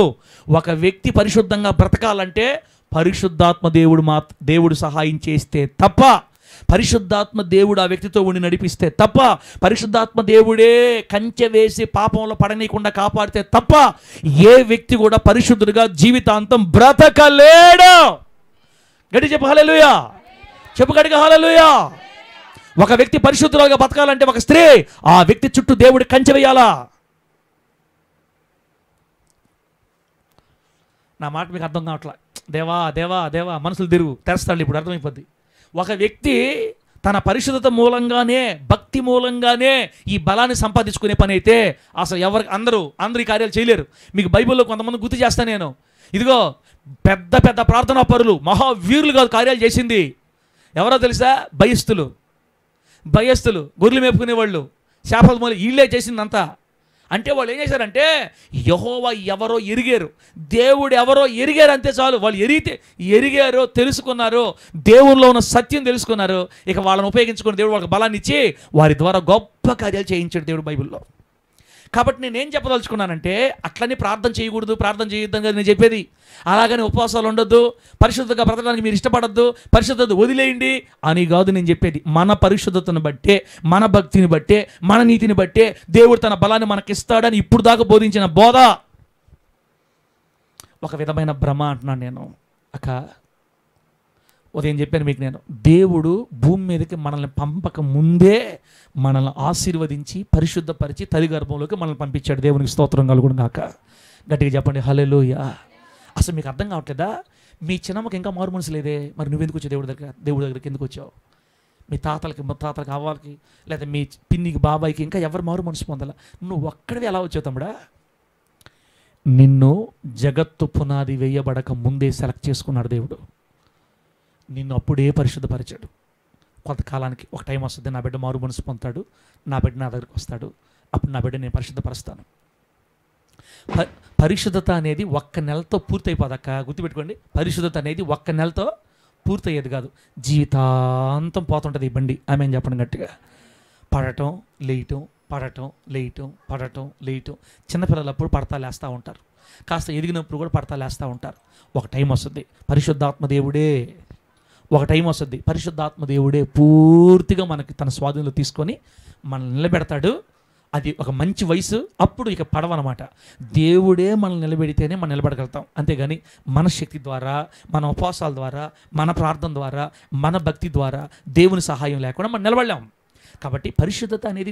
ఒక వ్యక్తి పరిశుద్ధంగా బ్రతకాలంటే పరిశుద్ధాత్మ దేవుడు సహాయం చేస్తే తప్ప, పరిశుద్ధాత్మ దేవుడు ఆ వ్యక్తితో ఉండి నడిపిస్తే తప్ప, పరిశుద్ధాత్మ దేవుడే కంచె వేసి పాపంలో పడనీయకుండా కాపాడితే తప్ప ఏ వ్యక్తి కూడా పరిశుద్ధుడిగా జీవితాంతం బ్రతకలేడు. గట్టి చెప్పు హల్లెలూయా, చెప్పు గట్టిగా హల్లెలూయా. ఒక వ్యక్తి పరిశుద్ధులుగా బతకాలంటే ఒక స్త్రీ ఆ వ్యక్తి చుట్టూ దేవుడి కంచె వేయాలా. నా మాట మీకు అర్థం కావట్లా. దేవా దేవా దేవా మనసులు తెరుస్తాడు, ఇప్పుడు అర్థమైపోద్ది. ఒక వ్యక్తి తన పరిశుద్ధత మూలంగానే, భక్తి మూలంగానే ఈ బలాన్ని సంపాదించుకునే పని అయితే అసలు అందరూ ఈ కార్యాలు చేయలేరు. మీకు బైబిల్లో కొంతమంది గుర్తు చేస్తాను నేను. ఇదిగో పెద్ద పెద్ద ప్రార్థనా పరులు, మహావీరులు కాదు కార్యాలు చేసింది. ఎవరో తెలుసా? భయస్థులు, గొర్రెలు మేపుకునేవాళ్ళు, చేపల మూల వీళ్ళే చేసిందంతా. అంటే వాళ్ళు ఏం చేశారంటే యెహోవా ఎవరో ఎరిగారు, దేవుడు ఎవరో ఎరిగారు, అంతే చాలు. వాళ్ళు ఎరిగారు, తెలుసుకున్నారు, దేవునిలో ఉన్న సత్యం తెలుసుకున్నారు. ఇక వాళ్ళని ఉపయోగించుకుని దేవుడు వాళ్ళకి బలాన్ని ఇచ్చి వారి ద్వారా గొప్ప కార్యాలు చేయించాడు దేవుడు బైబిల్లో. కాబట్టి నేనేం చెప్పదలుచుకున్నానంటే అట్లని ప్రార్థన చేయకూడదు, ప్రార్థన చేయొద్దని కదా నేను చెప్పేది. అలాగని ఉపవాసాలు ఉండొద్దు, పరిశుద్ధంగా బ్రతకడానికి మీరు ఇష్టపడద్దు, పరిశుద్ధత వదిలేయండి అని కాదు నేను చెప్పేది. మన పరిశుద్ధతను బట్టే, మన భక్తిని బట్టే, మన నీతిని బట్టే దేవుడు తన బలాన్ని మనకిస్తాడని ఇప్పుడు దాకా బోధించిన బోధ ఒక విధమైన భ్రమ అంటున్నాను నేను. ఉదయం చెప్పాను మీకు నేను, దేవుడు భూమి మీదకి మనల్ని పంపక ముందే మనల్ని ఆశీర్వదించి పరిశుద్ధపరిచి తల్లి గర్భంలోకి మనల్ని పంపించాడు. దేవునికి స్తోత్రం కలుగును గాక. గట్టిగా చెప్పండి హల్లెలూయా. అసలు మీకు అర్థం కావట్లేదా? మీ చిన్నమ్మకి ఇంకా మారు మనసు లేదే, మరి నువ్వెందుకు వచ్చావు దేవుడి దగ్గరికి ఎందుకు వచ్చావు? మీ తాతలకి, ముత్తాతలకి, అవ్వాలకి, లేదా మీ పిన్నికి, బాబాయికి ఇంకా ఎవరు మారు మనసు పొందాల? నువ్వు ఒక్కడివి ఎలా వచ్చావు తమ్ముడా? నిన్ను జగత్తు పునాది వేయబడక ముందే సెలెక్ట్ చేసుకున్నాడు దేవుడు. నిన్ను అప్పుడే పరిశుద్ధపరిచాడు. కొంతకాలానికి ఒక టైం వస్తుంది, నా బిడ్డ మారు మనసు పొందుతాడు, నా బిడ్డ నా దగ్గరికి వస్తాడు, అప్పుడు నా బిడ్డ నేను పరిశుద్ధపరుస్తాను. పరిశుద్ధత అనేది ఒక్క నెలతో పూర్తయిపోదక్క, గుర్తుపెట్టుకోండి. పరిశుద్ధత అనేది ఒక్క నెలతో పూర్తయ్యేది కాదు, జీవితాంతం పోతుంటుంది ఈ బండి. ఆమె చెప్పండి గట్టిగా. పడటం లేయటం, పడటం లేయటం, పడటం లేయటం. చిన్నపిల్లలప్పుడు పడతా లేస్తూ ఉంటారు, కాస్త ఎదిగినప్పుడు కూడా పడతా లేస్తూ ఉంటారు. ఒక టైం వస్తుంది పరిశుద్ధాత్మ దేవుడే పూర్తిగా మనకి తన స్వాధీనంలో తీసుకొని మనల్ని నిలబెడతాడు. అది ఒక మంచి వయసు, అప్పుడు ఇక పడవన్నమాట. దేవుడే మనల్ని నిలబెడితేనే మనం నిలబడగలుగుతాం. అంతేగాని మన శక్తి ద్వారా, మన ఉపవాసాల ద్వారా, మన ప్రార్థన ద్వారా, మన భక్తి ద్వారా దేవుని సహాయం లేకుండా మనం నిలబడలేం. కాబట్టి పరిశుద్ధత అనేది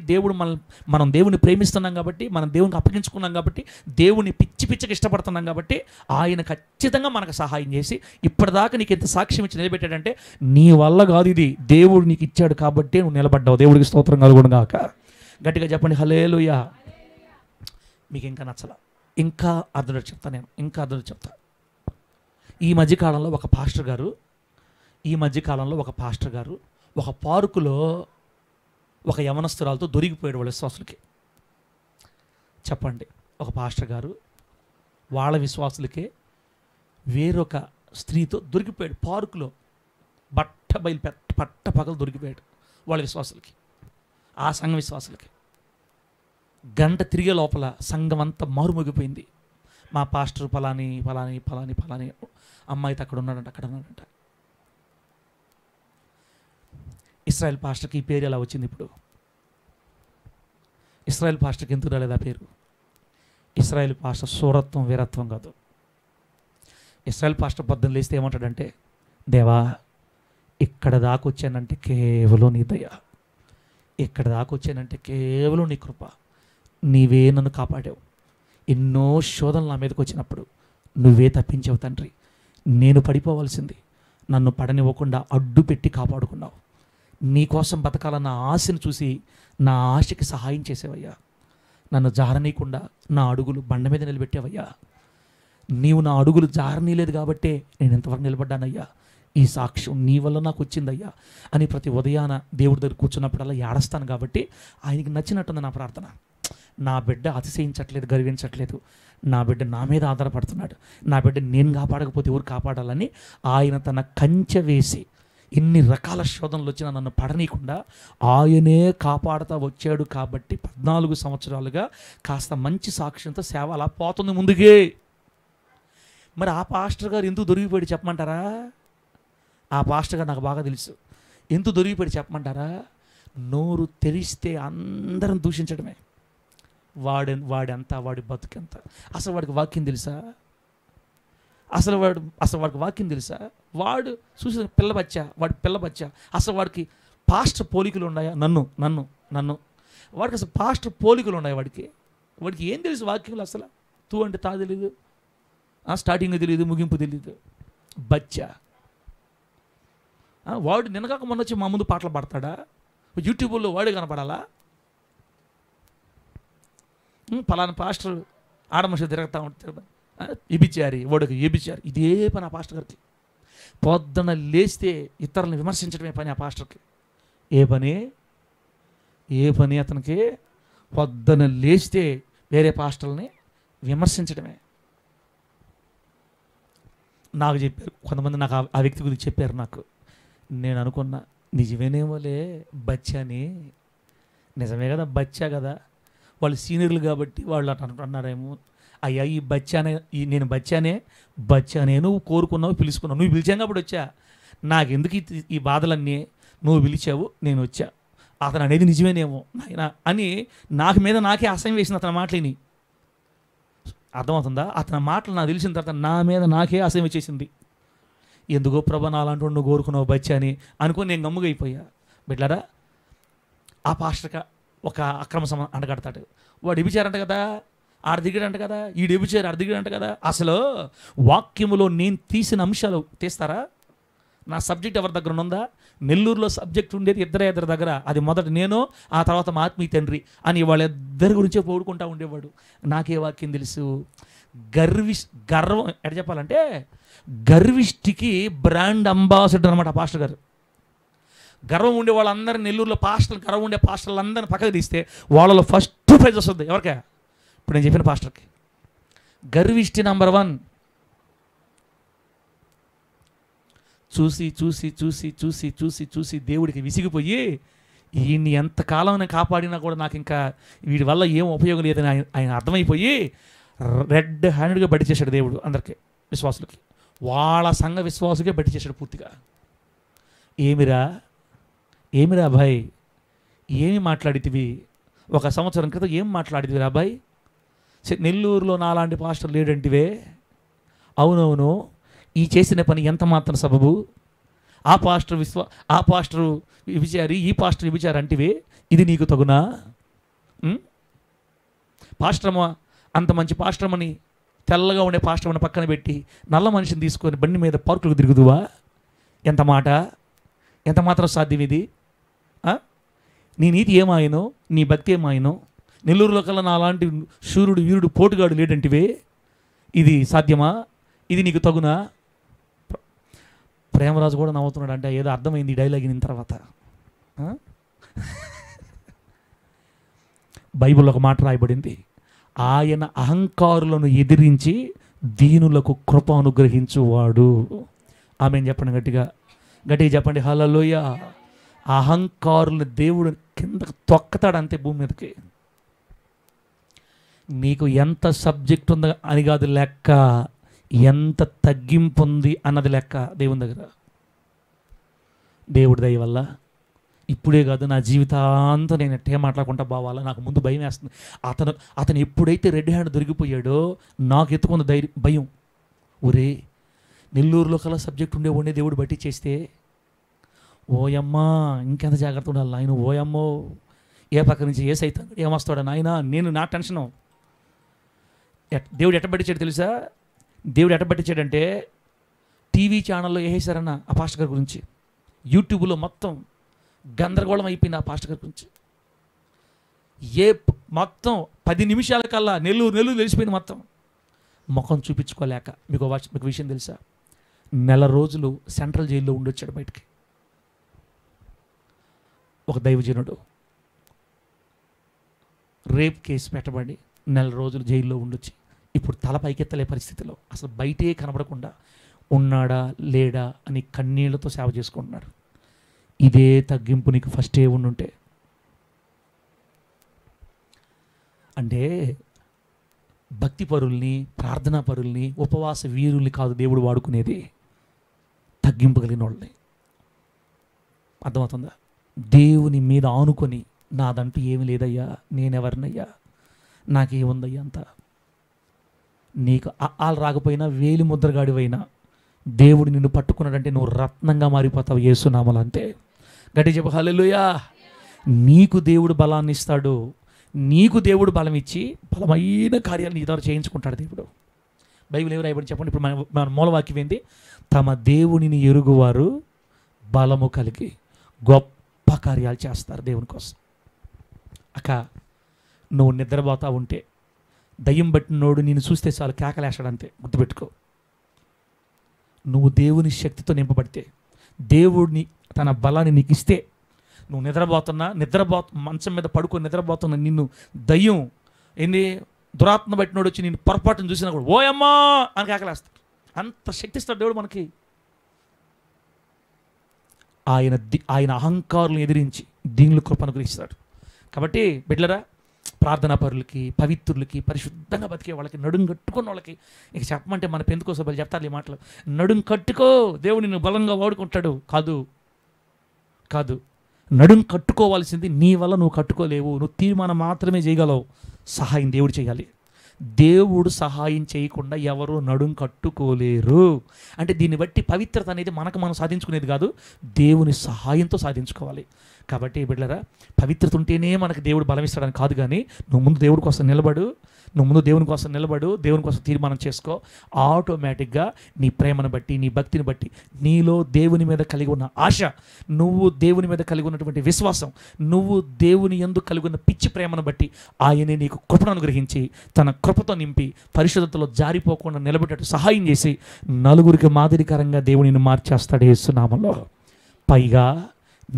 మనం దేవుని ప్రేమిస్తున్నాం కాబట్టి, మనం దేవునికి అప్పగించుకున్నాం కాబట్టి, దేవుని పిచ్చికి ఇష్టపడుతున్నాం కాబట్టి ఆయన ఖచ్చితంగా మనకు సహాయం చేసి ఇప్పటిదాకా నీకు ఎంత సాక్ష్యం ఇచ్చి నిలబెట్టాడంటే నీ వల్ల కాదు, ఇది దేవుడు నీకు ఇచ్చాడు కాబట్టి నువ్వు నిలబడ్డావు. దేవుడికి స్తోత్రం కలుగును గాక. గట్టిగా చెప్పండి హల్లెలూయా. మీకు ఇంకా నచ్చలా? ఇంకా అర్థం చెప్తా. ఈ మధ్యకాలంలో ఒక పాస్టర్ గారు ఒక పార్కులో ఒక యవనస్తురాలతో దొరికిపోయాడు వాళ్ళ విశ్వాసులకి. చెప్పండి, ఒక పాస్టర్ గారు వాళ్ళ విశ్వాసులకే వేరొక స్త్రీతో దొరికిపోయాడు పార్కులో. పట్ట పగలు దొరికిపోయాడు వాళ్ళ విశ్వాసులకి, ఆ సంఘ విశ్వాసులకి. గంట తిరిగే లోపల సంఘం అంతా మారుమోగిపోయింది. మా పాస్టర్ ఫలాని అమ్మాయితో అక్కడ ఉన్నాడంట. ఇస్రాయేల్ పాస్టర్కి ఈ పేరు ఎలా వచ్చింది? ఇప్పుడు ఇస్రాయేల్ పాస్టర్కి ఎందుకు రాలేదు ఆ పేరు? ఇస్రాయేల్ పాస్టర్ సూరత్వం, వీరత్వం కాదు. ఇస్రాయేల్ పాస్టర్ పొద్దున్న లేస్తే ఏమంటాడంటే, దేవా ఇక్కడ దాకా వచ్చానంటే కేవలం నీ దయ, ఇక్కడ దాకా వచ్చానంటే కేవలం నీ కృప, నీవే నన్ను కాపాడావు. ఎన్నో శోధనలు నా మీదకి వచ్చినప్పుడు నువ్వే తప్పించావు తండ్రి. నేను పడిపోవాల్సింది, నన్ను పడనివ్వకుండా అడ్డు పెట్టి కాపాడుకున్నావు. నీ కోసం బతకాలన్న ఆశను చూసి నా ఆశకి సహాయం చేసేవయ్యా. నన్ను జారనీయకుండా నా అడుగులు బండ మీద నిలబెట్టావయ్యా. నీవు నా అడుగులు జారనీయలేదు కాబట్టే నేను ఎంతవరకు నిలబడ్డానయ్యా. ఈ సాక్ష్యం నీ వల్ల నాకు వచ్చిందయ్యా అని ప్రతి ఉదయాన దేవుడి దగ్గర కూర్చున్నప్పుడల్లా ఏడస్తాను. కాబట్టి ఆయనకి నచ్చినట్టుంది నా ప్రార్థన. నా బిడ్డ అతిశయించట్లేదు, గర్వించట్లేదు. నా బిడ్డ నా మీద ఆధారపడుతున్నాడు. నా బిడ్డ నేను కాపాడకపోతే ఎవరు కాపాడాలని ఆయన తన కంచె వేసి ఇన్ని రకాల శోధనలు వచ్చినా నన్ను పడనీయకుండా ఆయనే కాపాడుతూ వచ్చాడు. కాబట్టి 14 సంవత్సరాలుగా కాస్త మంచి సాక్ష్యంతో సేవ అలా పోతుంది ముందుకే. మరి ఆ పాస్టర్ గారు ఎందుకు దొరికిపోయాడు చెప్పమంటారా? ఆ పాస్టర్ గారు నాకు బాగా తెలుసు. ఎందుకు దొరికిపోయాడు చెప్పమంటారా? నోరు తెరిస్తే అందరం దూషించడమే. వాడెంత, వాడి బతుకెంత, అసలు వాడికి వాక్యం తెలుసా? అసలు వాడికి వాక్యం తెలుసా? వాడు చూసి వాడి పిల్ల బచ్చా. అసలు వాడికి పాస్టర్ పోలికలు ఉన్నాయా? నన్ను వాడికి అసలు పాస్టర్ పోలికలు ఉన్నాయి. వాడికి ఏం తెలుసు వాక్యంలో? అసలు తూ అంటే తా తెలీదు, స్టార్టింగ్ తెలియదు, ముగింపు తెలియదు. బచ్చా. వాడు నిన్నగాక మొన్న వచ్చి మా ముందు పాటలు పాడతాడా? యూట్యూబ్లో వాడే కనపడాలా? పలానా పాస్టర్ ఆడమనిషి తిరుగుతూ ఉంటాడు, ఎబిచారి, వాడికి ఎబిచారి. ఇదే పని ఆ పాస్టర్ గారికి. పొద్దున లేస్తే ఇతరులను విమర్శించడమే పని ఆ పాస్టర్కి. ఏ పని అతనికి? పొద్దున లేస్తే వేరే పాస్టర్లని విమర్శించడమే. నాకు చెప్పారు కొంతమంది, నాకు ఆ వ్యక్తి గురించి చెప్పారు. నాకు నేను అనుకున్నా నిజమేనేమోలే, బచ్చాని నిజమే కదా, బచ్చా కదా, వాళ్ళు సీనియర్లు కాబట్టి వాళ్ళు అట్లా అన్నారేమో. అయ్యా ఈ బచ్చానే, నేను బచ్చానే నువ్వు కోరుకున్నావు, పిలుచుకున్నావు. నువ్వు పిలిచాను కాబట్టి వచ్చా. నాకెందుకు ఈ బాధలన్నీ? నువ్వు పిలిచావు, నేను వచ్చా. అతను అనేది నిజమేనేమో నాయన అని నాకు మీద నాకే అసహ్యం వేసింది అతని మాటలని. అర్థమవుతుందా? అతని మాటలు నాకు తెలిసిన తర్వాత నా మీద నాకే అసహ్యం వచ్చేసింది. ఎందుకో ప్రభా నాలాంటి నువ్వు కోరుకున్నావు బచ్చా అని అనుకుని నేను గమ్ముగా అయిపోయా. బిడ్డలారా, ఆ పాస్టర్కి ఒక అక్రమ అంటగడతాడు. వాడు ఎబిచారంట కదా, ఆడ దిగాడంట కదా, ఈడు ఎబిచారు ఆడ దిగాడంట కదా. అసలు వాక్యములో నేను తీసిన అంశాలు తీస్తారా? నా సబ్జెక్ట్ ఎవరి దగ్గర ఉందా? నెల్లూరులో సబ్జెక్ట్ ఉండేది ఇద్దరి దగ్గర. అది మొదట నేను, ఆ తర్వాత మా ఆత్మీయ తండ్రి అని వాళ్ళిద్దరి గురించే పోడుకుంటూ ఉండేవాడు. నాకే వాక్యం తెలుసు. గర్వం ఎట్లా చెప్పాలంటే, గర్విష్టికి బ్రాండ్ అంబాసిడర్ అనమాట పాస్టర్ గారు. గర్వం ఉండే వాళ్ళందరూ నెల్లూరులో పాస్టర్లు, గర్వం ఉండే పాస్టర్లు అందరిని పక్కకు తీస్తే వాళ్ళలో ఫస్ట్ ప్రైజ్ వస్తుంది ఎవరికా? ఇప్పుడు నేను చెప్పిన పాస్టర్కి. గర్విష్టి నంబర్ 1. చూసి చూసి చూసి చూసి చూసి చూసి దేవుడికి విసిగిపోయి ఈయన్ని ఎంతకాలం కాపాడినా కూడా నాకు ఇంకా వీడి వల్ల ఏం ఉపయోగం లేదని ఆయన అర్థమైపోయి రెడ్ హ్యాండెడ్గా బట్టి చేశాడు దేవుడు అందరికీ, విశ్వాసులకి. వాళ్ళ సంఘ విశ్వాసుకే బట్టి చేశాడు పూర్తిగా. ఏమిరా అబ్బాయి, ఏమి మాట్లాడితివి? 1 సంవత్సరం క్రితం ఏం మాట్లాడితివి రా అబ్బాయి? నెల్లూరులో నాలాంటి పాస్టర్ లేడంటివే. అవునవును, ఈ చేసిన పని ఎంత మాత్రం సబబు? ఆ పాస్టరు విచారి, ఈ పాస్టర్ విచారి అంటివే. ఇది నీకు తగునా? పాస్టరమా, అంత మంచి పాస్టరమని తెల్లగా ఉండే పాస్టర్ని పక్కన పెట్టి నల్ల మనిషిని తీసుకొని బండి మీద పార్కులకు తిరుగుదువా? ఎంత మాట, ఎంత మాత్రం సాధ్యం ఇది? నీ నీతి ఏమాయనో, నీ భక్తి ఏమాయనో? నెల్లూరులో కల్లా నాలాంటి శూరుడు వీరుడు పోటుగాడు లేడంటివే. ఇది సాధ్యమా? ఇది నీకు తగునా? ప్రేమరాజు కూడా నవ్వుతున్నాడు. అంటే ఏదో అర్థమైంది ఈ డైలాగ్ విన్న తర్వాత. బైబిల్లో ఒక మాట రాయబడింది, ఆయన అహంకారులను ఎదిరించి దీనులకు కృప అనుగ్రహించువాడు. ఆమెను చెప్పండి, గట్టిగా చెప్పండి హల్లెలూయా. అహంకారులను దేవుడు కిందకు తొక్కతాడు అంతే భూమి మీదకి. నీకు ఎంత సబ్జెక్ట్ ఉందో అని కాదు లెక్క, ఎంత తగ్గింపు ఉంది అన్నది లెక్క దేవుని దగ్గర. దేవుడి దయ వల్ల ఇప్పుడే కాదు, నా జీవితాంతం నేను ఎట్టే మాట్లాడుకుంటా బావాలా. నాకు ముందు భయం వేస్తుంది. అతను ఎప్పుడైతే రెడ్ హ్యాండ్ దొరికిపోయాడో నాకు ఎత్తుకుంది భయం. ఒరే, నెల్లూరులో కల్లా సబ్జెక్ట్ ఉండే దేవుడు బట్టి చేస్తే ఓయమ్మా ఇంకెంత జాగ్రత్త ఉండాలి నాయన. ఓయమ్మో, ఏ పక్క నుంచి ఏ సైతం ఏమొస్తాడా నాయన? నా టెన్షను. దేవుడు ఎట్ట పట్టించాడు తెలుసా? దేవుడు ఎట్ట పట్టించాడంటే టీవీ ఛానల్లో వేసేసారన్న ఆ పాస్టర్ గారి గురించి. యూట్యూబ్లో మొత్తం గందరగోళం అయిపోయింది ఆ పాస్టర్ గారి గురించి. మొత్తం 10 నిమిషాల కల్లా నెల్లూరు తెలిసిపోయింది మొత్తం. ముఖం చూపించుకోలేక. మీకు విషయం తెలుసా? నెల రోజులు సెంట్రల్ జైల్లో ఉండొచ్చాడు బయటికి. ఒక దైవజనుడు రేప్ కేసు పెట్టబడి నెల రోజులు జైల్లో ఉండొచ్చి ఇప్పుడు తల పైకెత్తలే పరిస్థితిలో, అసలు బయటే కనబడకుండా ఉన్నాడా లేడా అని కన్నీళ్లతో సేవ చేసుకుంటున్నాడు. ఇదే తగ్గింపు నీకు ఫస్టే ఉండుంటే, అంటే భక్తి పరుల్ని, ప్రార్థనా పరుల్ని, ఉపవాస వీరుల్ని కాదు దేవుడు వాడుకునేది, తగ్గింపు కలిగిన వాళ్ళని. అర్థమవుతుందా? దేవుని మీద ఆనుకొని నాదంటూ ఏమి లేదయ్యా, నేనెవరినయ్యా, నాకేముందయ్యా అంతా, నీకు ఆలు రాకపోయినా వేలి ముద్రగాడివైనా దేవుడు నిన్ను పట్టుకున్నాడంటే నువ్వు రత్నంగా మారిపోతావు యేసునామములో. అంతే. గట్టి చెప్పు హల్లెలూయా. నీకు దేవుడు బలాన్ని ఇస్తాడు, నీకు దేవుడు బలం ఇచ్చి బలమైన కార్యాలు నీ ద్వారా చేయించుకుంటాడు దేవుడు. బైబిల్ ఎవరు రాయబడి చెప్పండి. ఇప్పుడు మన మూలవాక్యం ఏంటి? తమ దేవునిని ఎరుగువారు బలము కలిగి గొప్ప కార్యాలు చేస్తారు దేవుని కోసం. అక్క, నువ్వు నిద్రపోతా ఉంటే దయ్యం పట్టినోడు నిన్ను చూస్తే చాలు కేకలేస్తాడంతే, గుర్తుపెట్టుకో. నువ్వు దేవుని శక్తితో నింపబడితే, దేవుడిని తన బలాన్ని నీకు ఇస్తే, నువ్వు మంచం మీద పడుకొని నిద్రపోతున్న నిన్ను దయ్యం దురాత్మ పట్టినోడు వచ్చి నిన్ను పొరపాటును చూసినా కూడా ఓయమ్మా అని కేకలేస్తాడు. అంత శక్తి ఇస్తాడు దేవుడు మనకి. ఆయన అహంకారులను ఎదిరించి దీనిలో కృప అనుగ్రహిస్తాడు. కాబట్టి బిడ్డలరా, ప్రార్థనా పరులకి, పవిత్రులకి, పరిశుద్ధంగా బతికే వాళ్ళకి, నడుం కట్టుకున్న వాళ్ళకి ఇక చెప్పమంటే మన పెందుకోసం వాళ్ళు చెప్తారు ఈ మాటలు. నడుం కట్టుకో, దేవుడు నిన్ను బలంగా వాడుకుంటాడు. కాదు, నడుం కట్టుకోవాల్సింది నీ వల్ల నువ్వు కట్టుకోలేవు, నువ్వు తీర్మానం మాత్రమే చేయగలవు. సహాయం దేవుడు చేయాలి. దేవుడు సహాయం చేయకుండా ఎవరు నడుం కట్టుకోలేరు. అంటే దీన్ని బట్టి పవిత్రత అనేది మనం సాధించుకునేది కాదు, దేవుని సహాయంతో సాధించుకోవాలి. కాబట్టి బిడ్డలారా, పవిత్రత ఉంటేనే మనకు దేవుడు బలం ఇస్తాడని కాదు, కానీ నువ్వు ముందు దేవుని కోసం నిలబడు, దేవుని కోసం తీర్మానం చేసుకో. ఆటోమేటిక్గా నీ ప్రేమను బట్టి, నీ భక్తిని బట్టి, నీలో దేవుని మీద కలిగి ఉన్న ఆశ, నువ్వు దేవుని మీద కలిగి ఉన్నటువంటి విశ్వాసం, నువ్వు దేవుని యందు కలిగి ఉన్న పిచ్చి ప్రేమను బట్టి ఆయనే నీకు కృపను అనుగ్రహించి తన కృపతో నింపి పరిశుద్ధతలో జారిపోకుండా నిలబెట్టేట్టు సహాయం చేసి నలుగురికి మాదిరికరంగా దేవునిని మార్చేస్తాడు యేసు నామములో. పైగా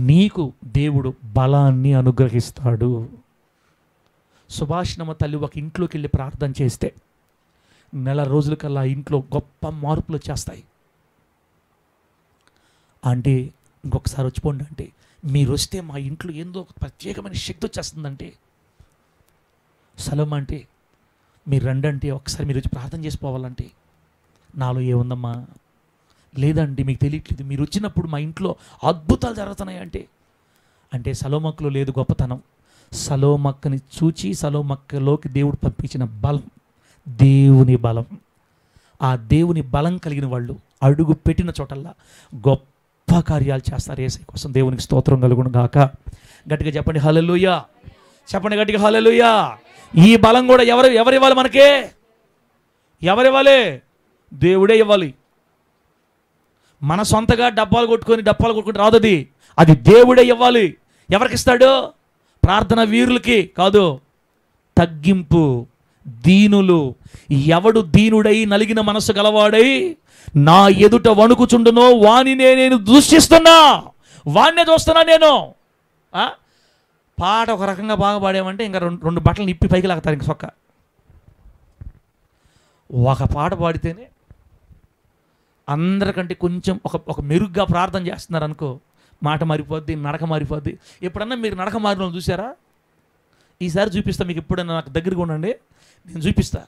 నీకు దేవుడు బలాన్ని అనుగ్రహిస్తాడు. సుభాషిణమ్మ తల్లి ఒక ఇంట్లోకి వెళ్ళి ప్రార్థన చేస్తే నెల రోజులకల్లా ఇంట్లో గొప్ప మార్పులు వచ్చేస్తాయి. అంటే ఇంకొకసారి వచ్చిపోండి అంటే, మీరు వస్తే మా ఇంట్లో ఏందో ఒక ప్రత్యేకమైన శక్తి వచ్చేస్తుందంటే, సలం అంటే మీరు రండంటే, ఒకసారి మీరు వచ్చి ప్రార్థన చేసిపోవాలంటే, నాలో ఏముందమ్మా, లేదండి మీకు తెలియట్లేదు, మీరు వచ్చినప్పుడు మా ఇంట్లో అద్భుతాలు జరుగుతున్నాయి అంటే సలోమక్కలో లేదు గొప్పతనం. సలోమక్కని చూచి సలోమక్కలోకి దేవుడు పంపించిన బలం, దేవుని బలం. ఆ దేవుని బలం కలిగిన వాళ్ళు అడుగు పెట్టిన చోటల్లా గొప్ప కార్యాలు చేస్తారు యేసయ్య కోసం. దేవునికి స్తోత్రం కలుగును గాక. గట్టిగా చెప్పండి హల్లెలూయా. చెప్పండి గట్టిగా హల్లెలూయా. ఈ బలం కూడా ఎవరివ్వాలి మనకే? ఎవరివ్వాలి? దేవుడే ఇవ్వాలి. మన సొంతగా డప్పాలు కొట్టుకొని రాదు, అది దేవుడే ఇవ్వాలి. ఎవరికి ఇస్తాడు? ప్రార్థన వీరులకి కాదు, తగ్గింపు, దీనులు. ఎవడు దీనుడై నలిగిన మనసు గలవాడై నా ఎదుట వణుకుచుండునో వానినే నేను దూషిస్తున్నా, వాడినే చూస్తున్నా నేను. పాట ఒక రకంగా బాగా పాడామంటే ఇంకా రెండు బట్టలు నిప్పి పైకి లాగుతారు. ఇంక సొక్క ఒక పాట పాడితేనే అందరికంటే కొంచెం ఒక మెరుగ్గా ప్రార్థన చేస్తున్నారు అనుకో, మాట మారిపోద్ది, నడక మారిపోద్ది. ఎప్పుడన్నా మీరు నడక మారిన వాళ్ళు చూసారా? ఈసారి చూపిస్తా మీకు. ఎప్పుడన్నా నాకు దగ్గరగా ఉండండి, నేను చూపిస్తా.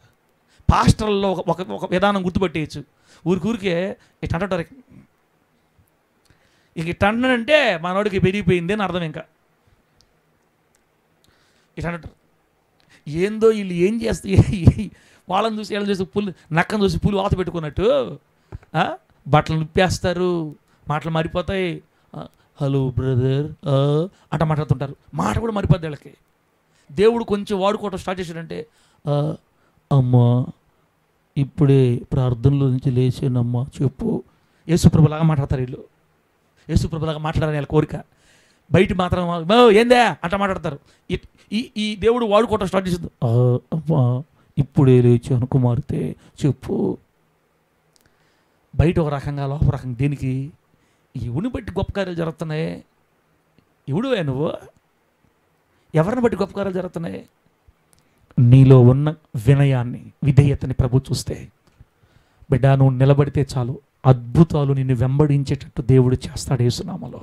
పాస్టర్లలో ఒక విధానం గుర్తుపట్టేయచ్చు. ఊరికే ఇట్లా అంటారు. ఇట్లా అంటున్నాడంటే మనోడికి పెరిగిపోయింది అని అర్థం. ఇంకా ఇట్లా అంటారు. ఏందో వీళ్ళు ఏం చేస్తే వాళ్ళని చూసి వీళ్ళని చూసి నక్కను చూసి పులి వాత పెట్టుకున్నట్టు బట్టలు నిప్పేస్తారు, మాటలు మారిపోతాయి. హలో బ్రదర్ అట్లా మాట్లాడుతుంటారు. మాట కూడా మారిపోద్ది వీళ్ళకి. దేవుడు కొంచెం వాడుకోవటం స్టార్ట్ చేశాడంటే, అమ్మా ఇప్పుడే ప్రార్థనలో నుంచి లేచానమ్మా చెప్పు. యేసుప్రభులాగా మాట్లాడతారు వీళ్ళు. యేసుప్రభులాగా మాట్లాడాలని వీళ్ళ కోరిక. బయట మాత్రం ఏందే అట్లా మాట్లాడతారు. ఈ దేవుడు వాడుకోవటం స్టార్ట్ చేసింది. అమ్మా ఇప్పుడే లేచాను కుమార్తె చెప్పు. బయట ఒక రకంగా లోపల రకంగా. దేనికి? ఎవరిని బట్టి గొప్ప కార్యాలు జరుగుతున్నాయి? ఎవడువే నువ్వు? ఎవరిని బట్టి గొప్ప కార్యాలు జరుగుతున్నాయి? నీలో ఉన్న వినయాన్ని, విధేయతని ప్రభు చూస్తే, బిడ్డ నువ్వు నిలబడితే చాలు, అద్భుతాలు నిన్ను వెంబడించేటట్టు దేవుడు చేస్తాడు యేసునామములో.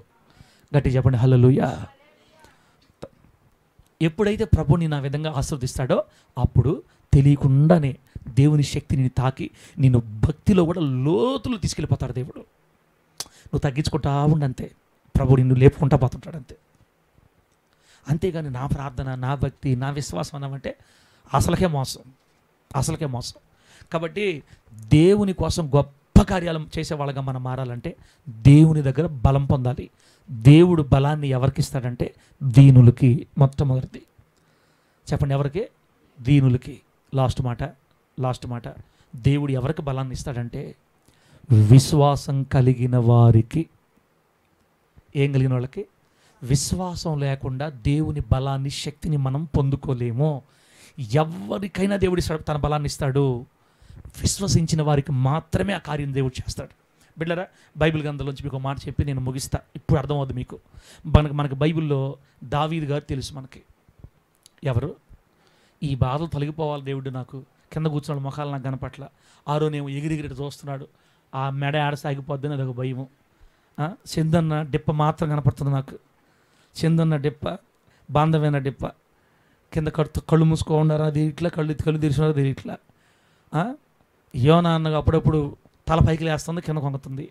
గట్టి చెప్పండి హల్లెలూయా. ఎప్పుడైతే ప్రభుని నా విధంగా ఆశీర్వదిస్తాడో అప్పుడు తెలియకుండానే దేవుని శక్తిని తాకి నిన్ను భక్తిలో కూడా లోతులు తీసుకెళ్ళిపోతాడు దేవుడు. నువ్వు తగ్గించుకుంటా ఉండంతే, ప్రభు నిన్ను లేపుకుంటా పోతుంటాడు అంతే. అంతేగాని నా ప్రార్థన, నా భక్తి, నా విశ్వాసం అన్నామంటే అసలుకే మోసం. కాబట్టి దేవుని కోసం గొప్ప కార్యాలు చేసేవాళ్ళగా మనం మారాలంటే దేవుని దగ్గర బలం పొందాలి. దేవుడు బలాన్ని ఎవరికి ఇస్తాడంటే దీనులకి. మొట్టమొదటిది చెప్పండి, ఎవరికి? దీనులకి. లాస్ట్ మాట దేవుడు ఎవరికి బలాన్ని ఇస్తాడంటే విశ్వాసం కలిగిన వారికి. ఏం కలిగిన వాళ్ళకి? విశ్వాసం లేకుండా దేవుని బలాన్ని, శక్తిని మనం పొందుకోలేము. ఎవరికైనా దేవుడు తన బలాన్ని ఇస్తాడు. విశ్వసించిన వారికి మాత్రమే ఆ కార్యం దేవుడు చేస్తాడు. బిడ్డరా, బైబిల్ గ్రంథంలోంచి మీకు ఒక మాట చెప్పి నేను ముగిస్తా. ఇప్పుడు అర్థమవుతుంది మీకు. మనకు బైబిల్లో దావీదు గారు తెలుసు మనకి. ఎవరు? ఈ బాధలు తొలగిపోవాలి దేవుడు, నాకు కింద కూర్చున్నాడు, మొఖాలు నాకు కనపట్ల, ఆరోనేమో ఎగిరిగిరి చూస్తున్నాడు, ఆ మెడ ఆడ సాగిపోద్దని అదొక భయము. చందన్న డిప్ప మాత్రం కనపడుతుంది నాకు. చందన్న డిప్ప, బాంధవ్యన డిప్ప, కింద కళ్ళు మూసుకోండారు, అది ఇట్లా, కళ్ళు తెరిచినారు, అది ఇట్లా. యోనా అన్నగా అప్పుడప్పుడు తల పైకి లేస్తుంది, కింద కొంగుతుంది.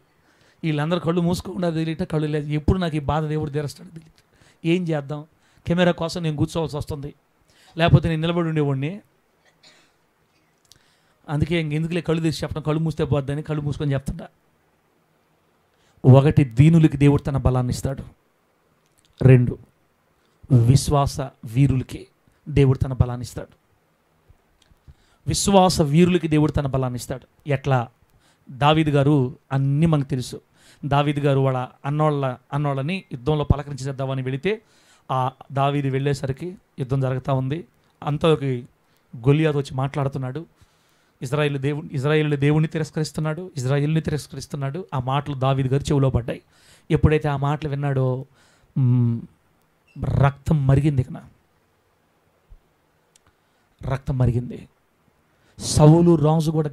వీళ్ళందరూ కళ్ళు మూసుకోకుండా తెలియట, కళ్ళు లేదు. ఎప్పుడు నాకు ఈ బాధ దేవుడు తీరుస్తాడు తెలియట. ఏం చేద్దాం? కెమెరా కోసం నేను కూర్చోవాల్సి వస్తుంది, లేకపోతే నేను నిలబడి ఉండేవాడిని. అందుకే ఎందుకులే కళ్ళు తెరిచి చెప్పడం, కళ్ళు మూస్తే పోద్దని కళ్ళు మూసుకొని చెప్తుంటా. ఒకటి, దీనులకి దేవుడు తన బలాన్ని ఇస్తాడు. 2, విశ్వాస వీరులకి దేవుడు తన బలాన్ని ఇస్తాడు. విశ్వాస వీరులకి దేవుడు తన బలాన్ని ఇస్తాడు. ఎట్లా? దావీదు గారు అన్నీ మనకు తెలుసు. దావీదు గారు వాళ్ళ అన్నోళ్ళని యుద్ధంలో పలకరించేద్దామని వెళితే, ఆ దావీదు వెళ్ళేసరికి యుద్ధం జరుగుతూ ఉంది. అంతలోకి గొలియాతు వచ్చి మాట్లాడుతున్నాడు. ఇజ్రాయేలు దేవుణ్ణి తిరస్కరిస్తున్నాడు. ఆ మాటలు దావీదు గారు చెవిలో పడ్డాయి. ఎప్పుడైతే ఆ మాటలు విన్నాడో రక్తం మరిగింది. సౌలు రాజు కూడా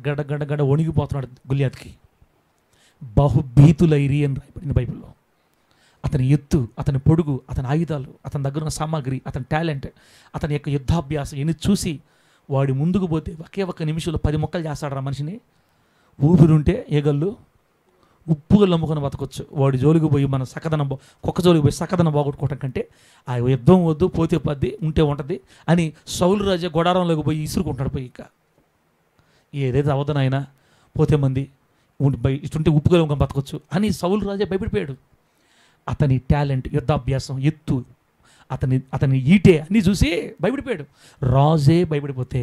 గడ వణిగిపోతున్నాడు గొలియాతుకి. బహుభీతులైరి అని రాయబడింది బైబిల్లో. అతని ఎత్తు, అతని పొడుగు, అతని ఆయుధాలు, అతని దగ్గర ఉన్న సామాగ్రి, అతని టాలెంట్, అతని యొక్క యుద్ధాభ్యాసం ఎన్ని చూసి వాడి ముందుకు పోతే ఒక్క నిమిషంలో 10 ముక్కలు చేస్తాడు రా మనిషిని. ఊపిరుంటే ఏగళ్ళు ఉప్పుగళ్ళు అమ్ముకొని బతకొచ్చు. వాడి జోలికి పోయి మన కుక్క జోలికి పోయి సకదనం బాగొట్టుకోవటం కంటే ఆ యుద్ధం వద్దు, పోతే పద్ది, ఉంటే ఉంటుంది అని సౌలు రాజా గొడారంలోకి పోయి ఇసురుకుంటాడు. పోయి ఇక ఏదైతే అవదన అయినా పోతే మంది ఇటుంటే ఉప్పుగలు అమ్ముకొని బతకొచ్చు అని సౌలు రాజా భయపడిపోయాడు. అతని టాలెంట్, యుద్ధాభ్యాసం, ఎత్తు, అతని ఈటే అన్నీ చూసి భయపడిపోయాడు. రాజే భయపడిపోతే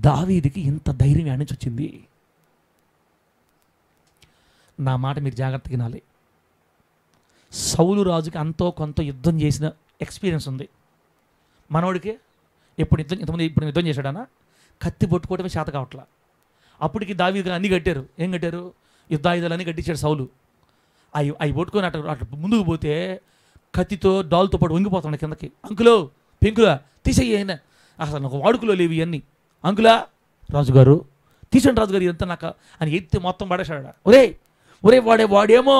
దావీదుకి ఇంత ధైర్యం ఆడించి వచ్చింది. నా మాట మీరు జాగ్రత్తగా వినాలి. సౌలు రాజుకి అంతో కొంత యుద్ధం చేసిన ఎక్స్పీరియన్స్ ఉంది. మనోడికి ఇప్పుడు యుద్ధం చేశాడనా? కత్తి పట్టుకోవడమే చేత కావట్లా. అప్పటికి దావీదు అన్నీ కట్టారు. ఏం కట్టారు? యుద్ధాయుధాలన్నీ కట్టించాడు సౌలు. అవి పట్టుకొని అట్లా ముందుకు పోతే కత్తితో డాల్తో పాటు వంగిపోతున్నాడు కిందకి. అంకులో పెంకులా తీసేయి అయినా, అసలు నాకు వాడుకలో లేవు ఇవన్నీ. అంకులా రాజుగారు తీసండి రాజుగారు ఇదంతా నాకు అని ఎత్తి మొత్తం పడేశాడు. ఒరే వాడేమో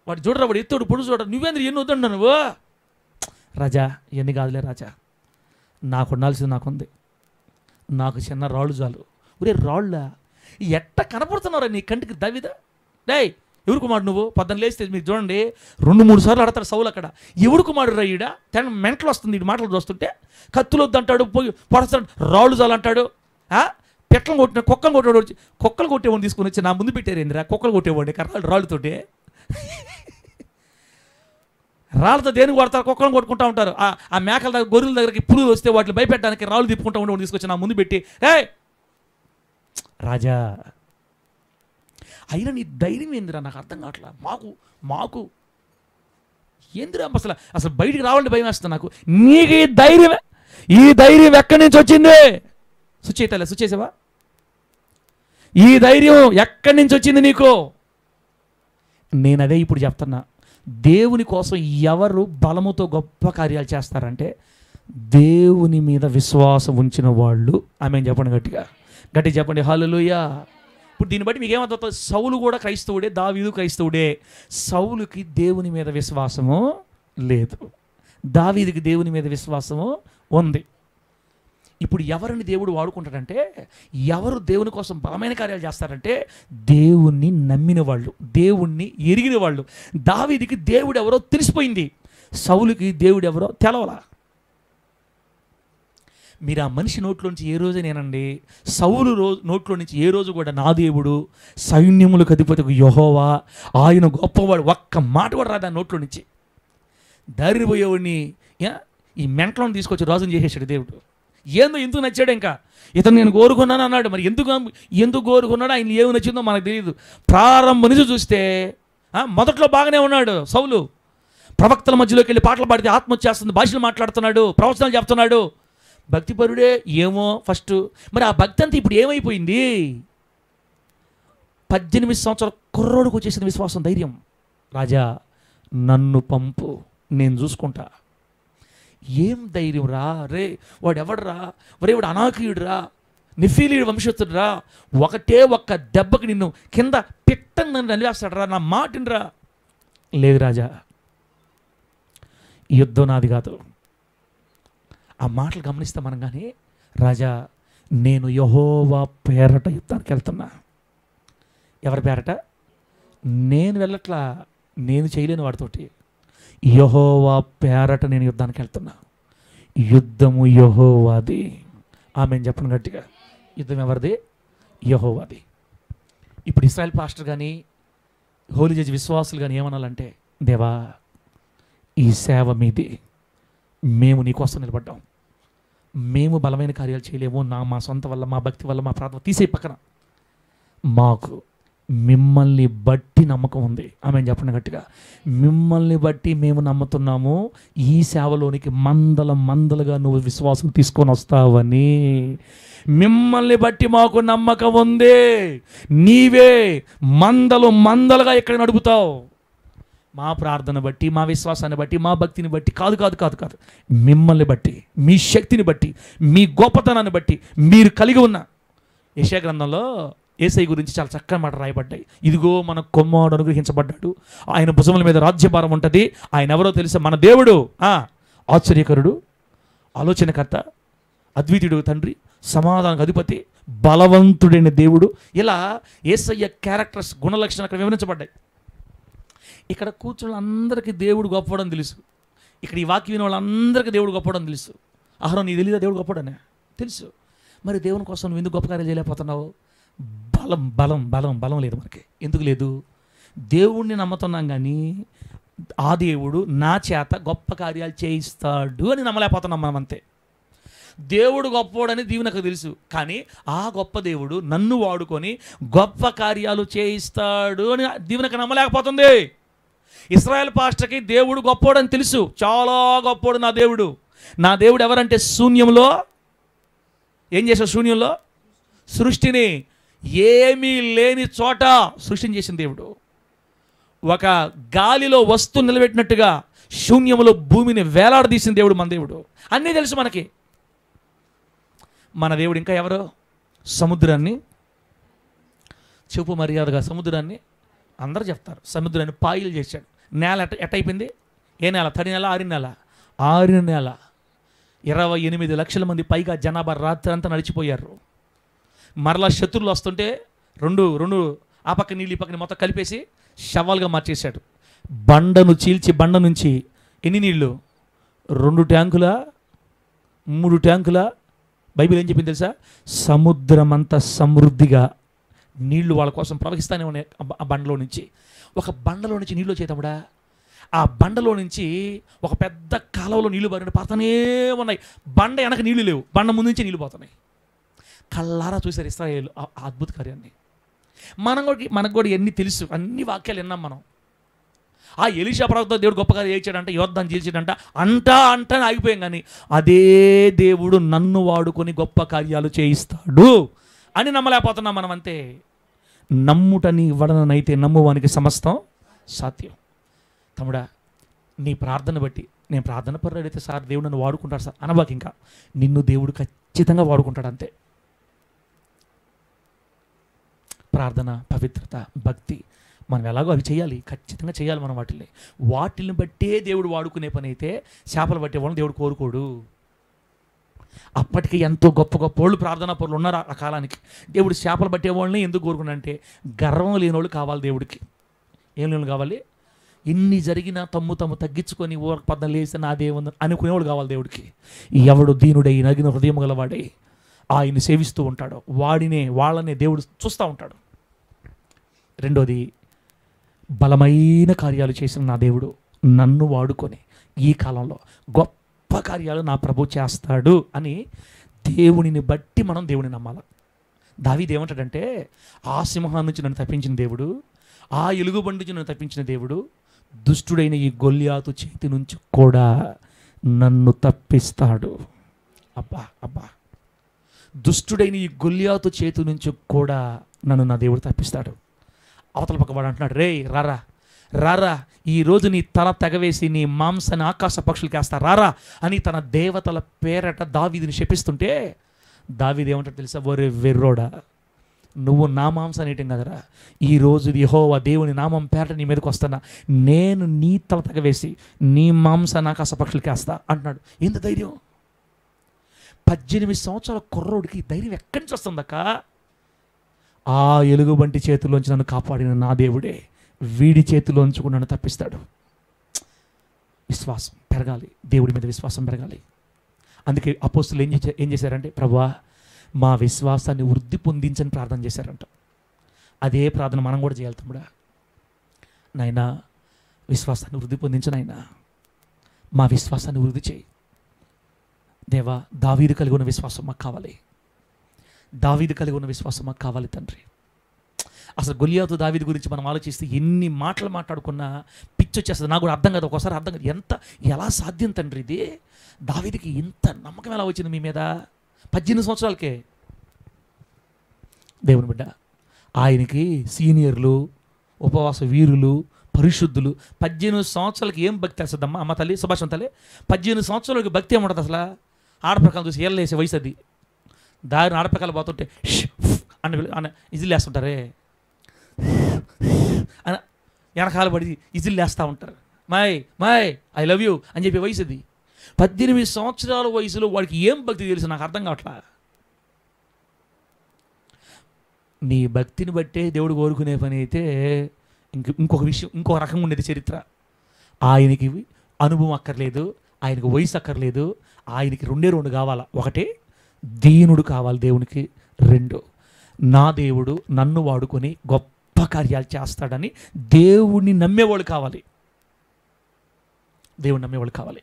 వాడు చూడరా, వాడు ఎత్తాడు పొడుగు చూడరా, నువ్వేంద్ర ఎన్ని వద్దండు నువ్వు. రాజా ఎన్ని కాదులే రాజా, నాకు ఉండాల్సింది నాకుంది, నాకు చిన్న రాళ్ళు చాలు. రాళ్ళ ఎట్ట కనపడుతున్నారా నీ కంటికి దావీదా? డేయ్ ఎవరు కుమారుడు నువ్వు? పొద్దున్న లేస్తే మీరు చూడండి 2-3 సార్లు ఆడతాడు సౌలు అక్కడ. ఎవడు కుమారుడు రా ఈడ? మెంటలు వస్తుంది ఈ మాటలు చూస్తుంటే. కత్తులు వద్దంటాడు, పోయి పొడస్తాడు, రాళ్ళు చాలు అంటాడు. పెట్లను కొట్టిన కుక్కలు కొట్టేవాడిని తీసుకొని వచ్చి నా ముందు పెట్టారు. ఏందిరా కుక్కలు కొట్టేవాడిని రాళ్ళతోటి? రాళ్ళతో దేనికి కొడతారు? కుక్కలను కొట్టుకుంటూ ఉంటారు. ఆ మేకల దగ్గర, గొర్రెల దగ్గరికి పురుగు వస్తే వాటిని భయపెట్టడానికి రాళ్ళు తిప్పుకుంటూ ఉండేవాడిని తీసుకొచ్చి నా ముందు పెట్టి, రాజా అయినా నీ ధైర్యం ఏందిరా? నాకు అర్థం కావట్లా. మాకు ఏందిరా అసలు బయటికి రావాలంటే భయం వేస్తుంది నాకు. నీకు ఈ ధైర్యం ఎక్కడి నుంచి వచ్చింది? సుచేసావా? ఈ ధైర్యం ఎక్కడి నుంచి వచ్చింది నీకు? నేను అదే ఇప్పుడు చెప్తున్నా. దేవుని కోసం ఎవరు బలముతో గొప్ప కార్యాలు చేస్తారంటే దేవుని మీద విశ్వాసం ఉంచిన వాళ్ళు. ఆమేన్ చెప్పండి, గట్టిగా గట్టిగా చెప్పండి హల్లెలూయా. ఇప్పుడు దీన్ని బట్టి మీకు ఏమవుతుంది? సౌలు కూడా క్రైస్తవుడే, దావీదు క్రైస్తవుడే. సౌలుకి దేవుని మీద విశ్వాసము లేదు, దావీదుకి దేవుని మీద విశ్వాసము ఉంది. ఇప్పుడు ఎవరిని దేవుడు వాడుకుంటాడంటే, ఎవరు దేవుని కోసం బలమైన కార్యాలు చేస్తారంటే దేవుణ్ణి నమ్మిన వాళ్ళు, దేవుణ్ణి ఎరిగిన వాళ్ళు. దావీదుకి దేవుడు ఎవరో తెలిసిపోయింది, సౌలుకి దేవుడు ఎవరో తెలవలా. మీరు ఆ మనిషి నోట్లో నుంచి ఏ రోజు నేనండి, సౌలు నోట్లో నుంచి ఏ రోజు కూడా నా దేవుడు సైన్యములకు అధిపతికి యెహోవా, ఆయన గొప్పవాడు, ఒక్క మాట కూడా రాదు ఆ నోట్లో నుంచి. దారిపోయేవాడిని ఈ మెంటలను తీసుకొచ్చి రాజుని చేసేసాడు దేవుడు. ఏందో ఎందుకు నచ్చాడు, ఇంకా ఇతను నేను కోరుకున్నాను అన్నాడు. మరి ఎందుకు కోరుకున్నాడు, ఆయన ఏమి నచ్చిందో మనకు తెలియదు. ప్రారంభం నుంచి చూస్తే మొదట్లో బాగానే ఉన్నాడు సౌలు. ప్రవక్తల మధ్యలోకి వెళ్ళి పాటలు పాడితే ఆత్మ వచ్చేస్తుంది, భాషలు మాట్లాడుతున్నాడు, ప్రవచనాలు చెప్తున్నాడు, భక్తిపరుడే ఏమో ఫస్ట్. మరి ఆ భక్తి అంతా ఇప్పుడు ఏమైపోయింది? 18 సంవత్సరాల కుర్రోడికి వచ్చేసిన విశ్వాసం, ధైర్యం. రాజా నన్ను పంపు, నేను చూసుకుంటా. ఏం ధైర్యం రా రే, వాడు ఎవడరా, వాడు అనాకీయుడురా, నిఫీలీయుడు వంశస్థుడురా, ఒకటే ఒక్క దెబ్బకి నిన్ను కింద పిట్టని నన్ను నిలివేస్తాడరా, నా మాటినరా. లేదు రాజా, యుద్ధం నాది కాదు. ఆ మాటలు గమనిస్తే మనం కానీ, రాజా నేను యెహోవా పేరట యుద్ధానికి వెళ్తున్నా. ఎవరి పేరట? నేను వెళ్ళట్లా, నేను చేయలేని వాడితోటి. యెహోవా పేరట నేను యుద్ధానికి వెళ్తున్నా. యుద్ధము యెహోవాది. ఆమేన్ చెప్పండి గట్టిగా. యుద్ధం ఎవరిది? యెహోవాది. ఇప్పుడు ఇశ్రాయేల్ పాస్టర్ కానీ హోలీ జడ్జి విశ్వాసులు కానీ ఏమనాలంటే, దేవా ఈ సేవ మీది, మేము నీకోసం నిలబడ్డాం, మేము బలమైన కార్యాలు చేయలేము, మా సొంత వల్ల, మా భక్తి వల్ల, మా ప్రార్థన తీసే పక్కన, మాకు మిమ్మల్ని బట్టి నమ్మకం ఉంది. ఆమేన్ చెప్పండి గట్టిగా. మిమ్మల్ని బట్టి మేము నమ్ముతున్నాము, ఈ సేవలోనికి మందలుగా నువ్వు విశ్వాసం తీసుకొని వస్తావని. మిమ్మల్ని బట్టి మాకు నమ్మకం ఉంది, నీవే మందలుగా ఇక్కడ నడుపుతావు. మా ప్రార్థన బట్టి, మా విశ్వాసాన్ని బట్టి, మా భక్తిని బట్టి కాదు, మిమ్మల్ని బట్టి, మీ శక్తిని బట్టి, మీ గొప్పతనాన్ని బట్టి, మీరు కలిగి ఉన్న. యెషయా గ్రంథంలో యేసయ్య గురించి చాలా చక్కని మాట రాయబడ్డాయి. ఇదిగో మన కుమారుడు అనుగ్రహించబడ్డాడు, ఆయన భుజముల మీద రాజ్యభారం ఉంటుంది. ఆయన ఎవరో తెలుసా? మన దేవుడు, ఆశ్చర్యకరుడు, ఆలోచనకర్త, అద్వితీయుడు తండ్రి, సమాధానకు అధిపతి, బలవంతుడైన దేవుడు. ఇలా యేసయ్య క్యారెక్టర్స్, గుణలక్షణాలు అక్కడ వివరించబడ్డాయి. ఇక్కడ కూర్చున్న వాళ్ళందరికీ దేవుడు గొప్పవాడని తెలుసు. ఇక్కడ ఈ వాక్యం వినే వాళ్ళందరికీ దేవుడు గొప్పవాడని తెలుసు. ఆహారం నీకు తెలియదా దేవుడు గొప్పవాడనే తెలుసు. మరి దేవుని కోసం నువ్వు ఎందుకు గొప్ప కార్యాలు చేయలేకపోతున్నావు? బలం లేదు మనకి. ఎందుకు లేదు? దేవుణ్ణి నమ్ముతున్నాం కానీ ఆ దేవుడు నా చేత గొప్ప కార్యాలు చేయిస్తాడు అని నమ్మలేకపోతున్నాం మనం, అంతే. దేవుడు గొప్పవాడని దీవెనకు తెలుసు, కానీ ఆ గొప్ప దేవుడు నన్ను వాడుకొని గొప్ప కార్యాలు చేయిస్తాడు అని దీవెనకు నమ్మలేకపోతుంది. ఇశ్రాయేల్ పాస్టర్కి దేవుడు గొప్పవాడని తెలుసు, చాలా గొప్పవాడు నా దేవుడు. నా దేవుడు ఎవరంటే శూన్యంలో ఏం చేశాడు? శూన్యంలో సృష్టిని, ఏమీ లేని చోట సృష్టిని చేసిన దేవుడు. ఒక గాలిలో వస్తువు నిలబెట్టినట్టుగా శూన్యంలో భూమిని వేలాడదీసిన దేవుడు మన దేవుడు. అన్నీ తెలుసు మనకి. మన దేవుడు ఇంకా ఎవరో? సముద్రాన్ని, చూపు మర్యాదగా సముద్రాన్ని, అందరూ చెప్తారు సముద్రాన్ని పాయలు చేశాడు. నేల ఎట్టయిపోయింది? ఏ నేల? తడి నేల, ఆరిన నేల. 28 లక్షల మంది పైగా జనాభా రాత్రి అంతా నడిచిపోయారు. మరలా శత్రువులు వస్తుంటే రెండు ఆ పక్క నీళ్ళు ఈ పక్కన మొత్తం కలిపేసి శవాలుగా మార్చేశాడు. బండను చీల్చి, బండ నుంచి ఎన్ని నీళ్ళు? 2 ట్యాంకుల, 3 ట్యాంకుల. బైబిల్ ఏం చెప్పింది తెలుసా? సముద్రం అంతా సమృద్ధిగా నీళ్లు వాళ్ళ కోసం ప్రవహిస్తూనే ఉన్నాయి. ఆ బండలో నుంచి, ఒక బండలో నుంచి నీళ్ళు వచ్చేటప్పుడా, ఆ బండలో నుంచి ఒక పెద్ద కాలువలో నీళ్లు పారుతూనే ఉన్నాయి. బండ వెనక నీళ్లు లేవు, బండ ముందు నుంచి నీళ్ళు పోతున్నాయి. కళ్ళారా చూశారు ఇశ్రాయేలు ఆ అద్భుత కార్యాన్ని. మనకు కూడా ఎన్ని తెలుసు, అన్ని వాక్యాలు విన్నాం మనం. ఆ ఎలీషా ప్రవక్త దేవుడు గొప్ప కార్యం చేయించాడంట, యోర్దాను చీల్చాడంట, అంటా ఆగిపోయాం. కానీ అదే దేవుడు నన్ను వాడుకొని గొప్ప కార్యాలు చేయిస్తాడు అని నమ్మలేకపోతున్నాం మనం అంతే. నమ్ముట నీ వలననైతే నమ్మువానికి సమస్తం సాధ్యం. తమ్ముడా, నీ ప్రార్థన బట్టి నేను ప్రార్థన పరుడైతే సార్ దేవుడు నన్ను వాడుకుంటాడు సార్ అనబాకి, ఇంకా నిన్ను దేవుడు ఖచ్చితంగా వాడుకుంటాడు అంతే. ప్రార్థన, పవిత్రత, భక్తి మనం ఎలాగో అవి చేయాలి, ఖచ్చితంగా చేయాలి మనం. వాటిని బట్టే దేవుడు వాడుకునే పని అయితే చేపలు పట్టే వాళ్ళని దేవుడు కోరుకోడు. అప్పటికి ఎంతో గొప్ప గొప్ప వాళ్ళు ప్రార్థనా పరులు ఉన్నారు ఆ కాలానికి. దేవుడు చేపలు పట్టే వాళ్ళని ఎందుకు కోరుకున్నాడంటే గర్వం లేని వాళ్ళు కావాలి దేవుడికి. ఏం లేని కావాలి? ఇన్ని జరిగినా తమ్ము తగ్గించుకొని ఊర పద్దం లేసి నాదేముంది అనుకునేవాడు కావాలి దేవుడికి. ఎవడు దీనుడై నగిన హృదయం గలవాడై ఆయన్ని సేవిస్తూ ఉంటాడో వాళ్ళనే దేవుడు చూస్తూ ఉంటాడు. రెండోది, బలమైన కార్యాలు చేసిన నా దేవుడు నన్ను వాడుకొని ఈ కాలంలో గొప్ప కార్యాలు నా ప్రభు చేస్తాడు అని దేవునిని బట్టి మనం దేవుని నమ్మాలి. దావీదు ఏమంటాడంటే, ఆ సింహాన్ని నుంచి నన్ను తప్పించిన దేవుడు, ఆ ఎలుగుబండి నుంచి నన్ను తప్పించిన దేవుడు దుష్టుడైన ఈ గొల్యాతు చేతి నుంచి కూడా నన్ను తప్పిస్తాడు. అబ్బా, దుష్టుడైన ఈ గొల్యాతు చేతి నుంచి కూడా నన్ను నా దేవుడు తప్పిస్తాడు. అవతల పక్కవాడు అంటున్నాడు, రే రారా ఈరోజు నీ తల తెగవేసి నీ మాంసాన్ని ఆకాశ పక్షులకి వేస్తా రారా అని తన దేవతల పేరట దావీదుని శపిస్తుంటే దావీదు ఏమంటాడు తెలుసా? ఒరే వెర్రోడా, నువ్వు నా మాంసాన్ని వేయటం కదరా, ఈరోజు యెహోవా దేవుని నామం పేరట నీ మీదకి వస్తున్నా, నేను నీ తల తెగవేసి నీ మాంసాన్ని ఆకాశ పక్షులకి వేస్తా అంటున్నాడు. ఎంత ధైర్యం! 18 సంవత్సరాల కుర్రోడికి ధైర్యం ఎక్కడి నుంచి వస్తుందక్క? ఆ ఎలుగుబంటి చేతిలోంచి నన్ను కాపాడిన నా దేవుడే వీడి చేతిలోంచి కూడా నన్ను తప్పిస్తాడు. విశ్వాసం పెరగాలి, దేవుడి మీద విశ్వాసం పెరగాలి. అందుకే అపోస్తులు ఏం చేశారంటే, ప్రభువా మా విశ్వాసాన్ని వృద్ధి పొందించని ప్రార్థన చేశారంట. అదే ప్రార్థన మనం కూడా చేయాలి తమ్ముడా. నాయనా విశ్వాసాన్ని వృద్ధి పొందించు నాయనా, మా విశ్వాసాన్ని వృద్ధి చేయి దేవా. దావీదు కలిగి ఉన్న విశ్వాసం మాకు కావాలి, దావీదు కలిగి ఉన్న విశ్వాసం మాకు కావాలి తండ్రి. అసలు గొలియాతు దావీదు గురించి మనం ఆలోచిస్తే ఎన్ని మాటలు మాట్లాడుకున్నా పిచ్చి వచ్చేస్తుంది. నాకు కూడా అర్థం కాదు, ఒక్కోసారి అర్థం కాదు. ఎలా సాధ్యం తండ్రి ఇది? దావీదుకి ఇంత నమ్మకం ఎలా వచ్చింది మీ మీద? 18 సంవత్సరాలకే. దేవుని బిడ్డ, ఆయనకి సీనియర్లు, ఉపవాస వీరులు, పరిశుద్ధులు 18 సంవత్సరాలకి ఏం భక్తి వస్తుందమ్మా? అమ్మ తల్లి సుభాషం తల్లి, 18 సంవత్సరాలకి భక్తి ఏముంటుంది అసలు? ఆడప్రకాలు చూసి ఏళ్ళేసే వయసు అది. దారిని ఆడప్రకాలు పోతుంటే అని ఇజిల్ వేస్తుంటారే, అని వెనకాల పడి ఇజిల్ వేస్తూ ఉంటారు. మాయ్ ఐ లవ్ యూ అని చెప్పే వయసు అది. 18 సంవత్సరాల వయసులో వాడికి ఏం భక్తి తెలుసు? నాకు అర్థం కావట్లా. నీ భక్తిని బట్టే దేవుడు కోరుకునే పని అయితే ఇంకొక విషయం, ఇంకొక రకంగా ఉండేది చరిత్ర. ఆయనకి అనుభవం అక్కర్లేదు, ఆయనకు వయసు అక్కర్లేదు, ఆయనకి 2 కావాలా. 1 దీనుడు కావాలి దేవునికి, 2 నా దేవుడు నన్ను వాడుకొని గొప్ప కార్యాలు చేస్తాడని దేవుణ్ణి నమ్మేవాళ్ళు కావాలి, దేవుని నమ్మేవాళ్ళు కావాలి.